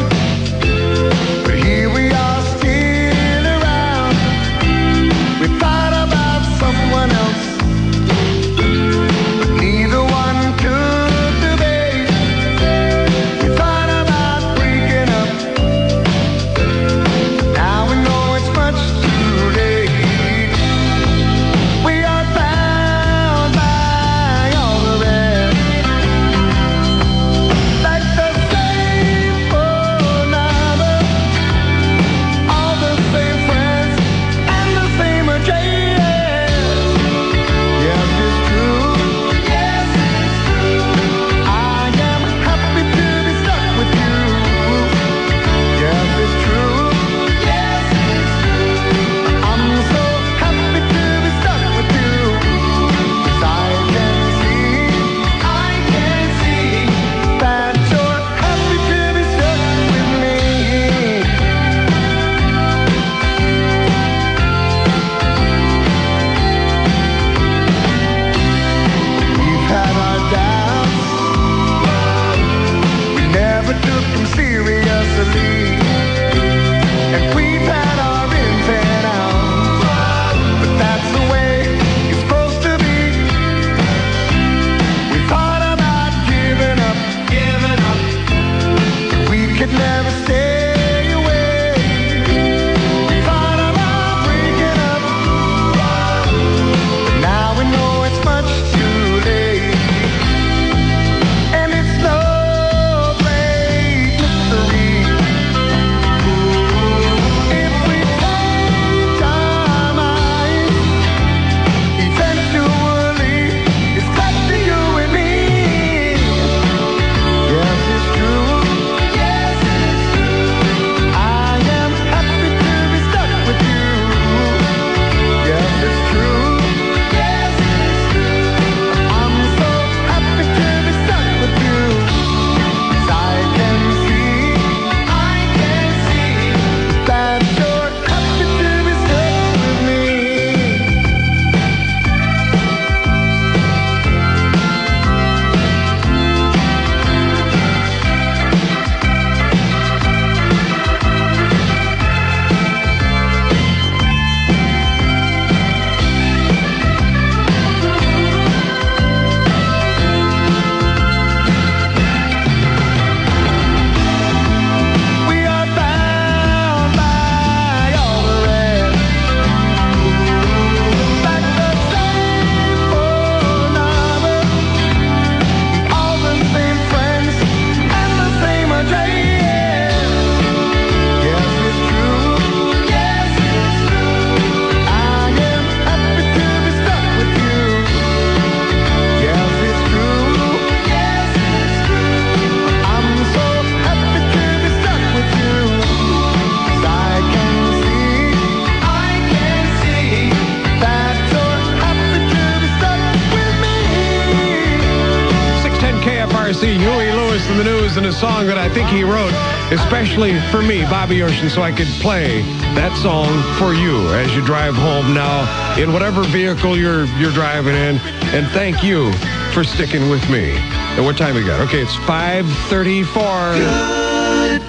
KFRC, Huey Lewis in the news, and a song that I think he wrote especially for me, Bobby Ocean, so I could play that song for you as you drive home now in whatever vehicle you're driving in. And thank you for sticking with me. And what time we got? Okay, it's 5:34.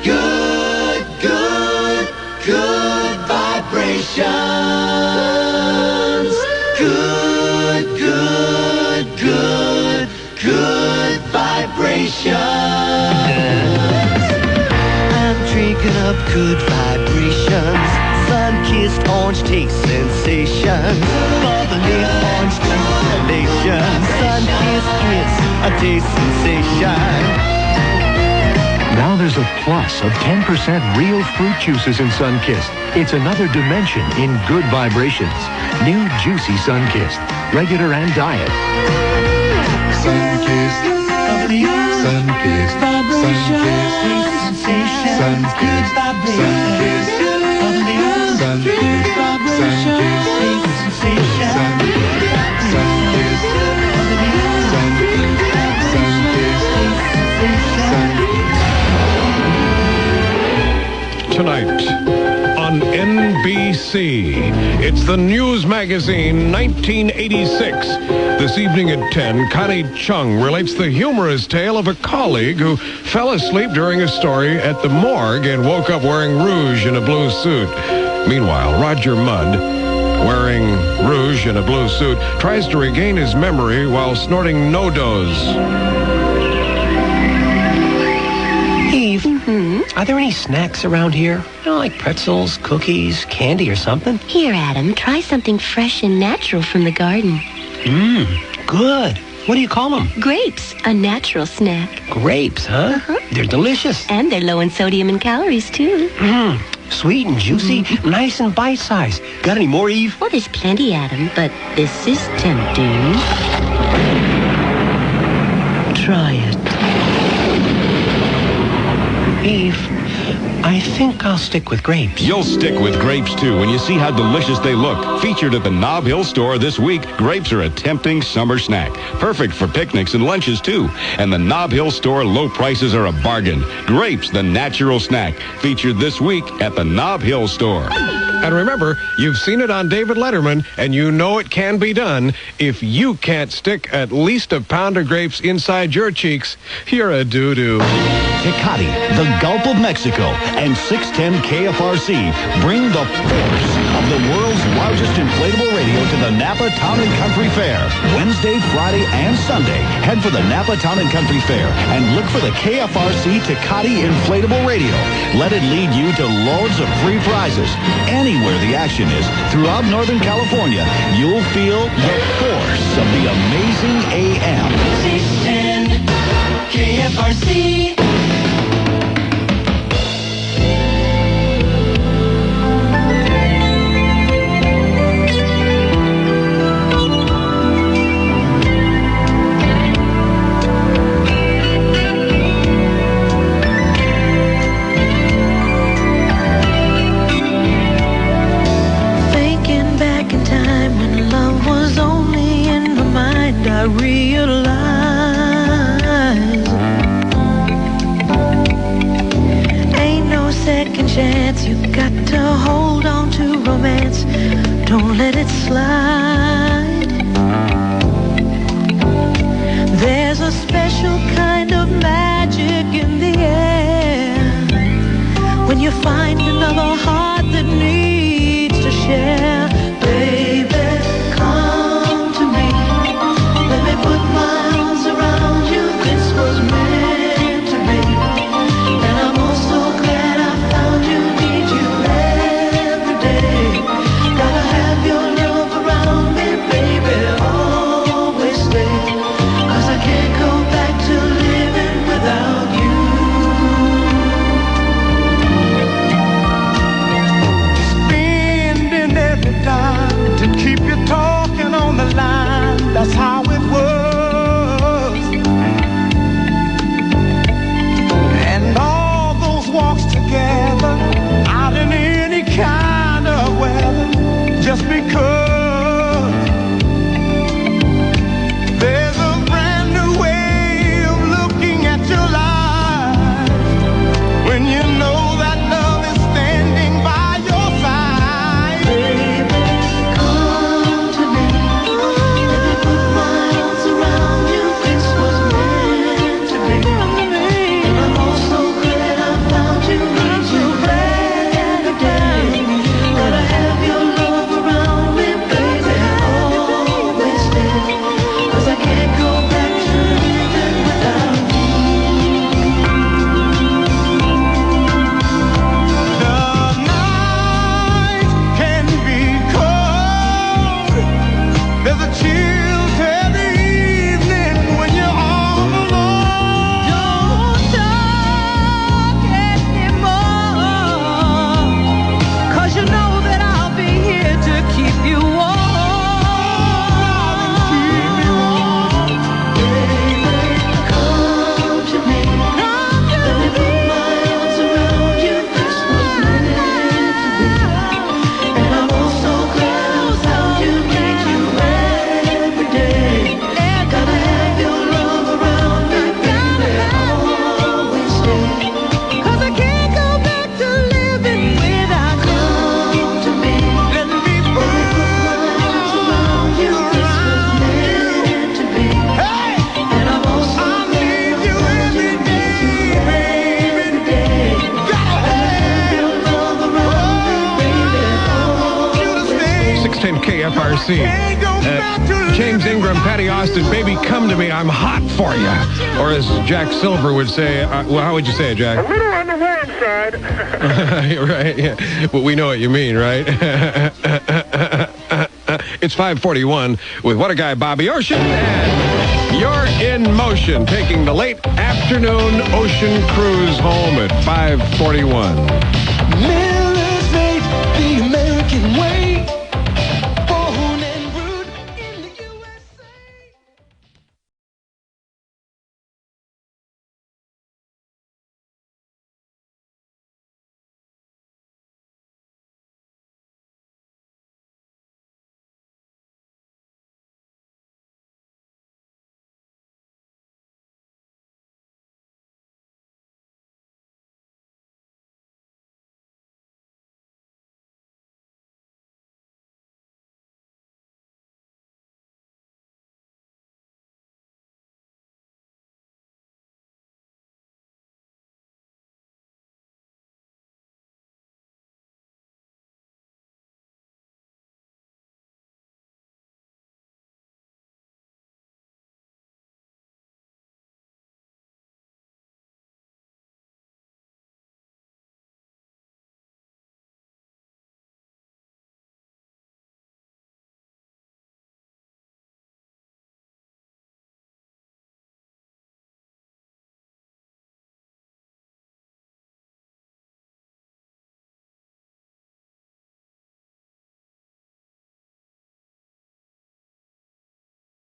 Good vibrations. Good vibrations. I'm drinking up good vibrations. Sun-kissed orange taste sensations. Bubbly orange constellation. Sun-kissed kiss, a taste sensation. Now there's a plus of 10% real fruit juices in Sun-Kissed. It's another dimension in good vibrations. New juicy Sun-Kissed, regular and diet. Sun-kissed, Sun-kissed, Sun-kissed, Sun-kissed, Sun-kissed, Sun-kissed, Sun-kissed, Tonight on NBC, it's the News Magazine 1986. This evening at 10, Connie Chung relates the humorous tale of a colleague who fell asleep during a story at the morgue and woke up wearing rouge in a blue suit. Meanwhile, Roger Mudd, wearing rouge in a blue suit, tries to regain his memory while snorting no-dos. Eve, are there any snacks around here? You know, like pretzels, cookies, candy or something? Here, Adam, try something fresh and natural from the garden. Good. What do you call them? Grapes, a natural snack. Grapes, huh? They're delicious. And they're low in sodium and calories, too. Sweet and juicy, nice and bite-sized. Got any more, Eve? Well, there's plenty, Adam, but this is tempting. Try it. Eve, I think I'll stick with grapes. You'll stick with grapes, too, when you see how delicious they look. Featured at the Nob Hill store this week, grapes are a tempting summer snack. Perfect for picnics and lunches, too. And the Nob Hill store low prices are a bargain. Grapes, the natural snack. Featured this week at the Nob Hill store. And remember, you've seen it on David Letterman, and you know it can be done. If you can't stick at least a pound of grapes inside your cheeks, you're a doo-doo. Tecate, the Gulf of Mexico, and 610 KFRC bring the force of the world's largest inflatable radio to the Napa Town and Country Fair. Wednesday, Friday, and Sunday, head for the Napa Town and Country Fair and look for the KFRC Tecate inflatable radio. Let it lead you to loads of free prizes. Anywhere the action is throughout Northern California, you'll feel the force of the amazing AM. 610 KFRC. You got to hold on to romance. Don't let it slide. There's a special kind of magic in the air when you find another heart that needs to share. Baby, come to me. Let me put my arms around you. This was meant to be. And I'm also glad I found you. Need you every day. Gotta have your love around me, baby. Always stay. 'Cause I can't go back to living without you. KFRC. James Ingram, Patty Austin, baby, come to me. I'm hot for you. Or as Jack Silver would say, well, how would you say it, Jack? A little on the warm side. Right, yeah. Well, we know what you mean, right? It's 5:41 with What a Guy, Bobby Ocean, and you're in motion, taking the late afternoon ocean cruise home at 5:41. Miller's Late, the American way.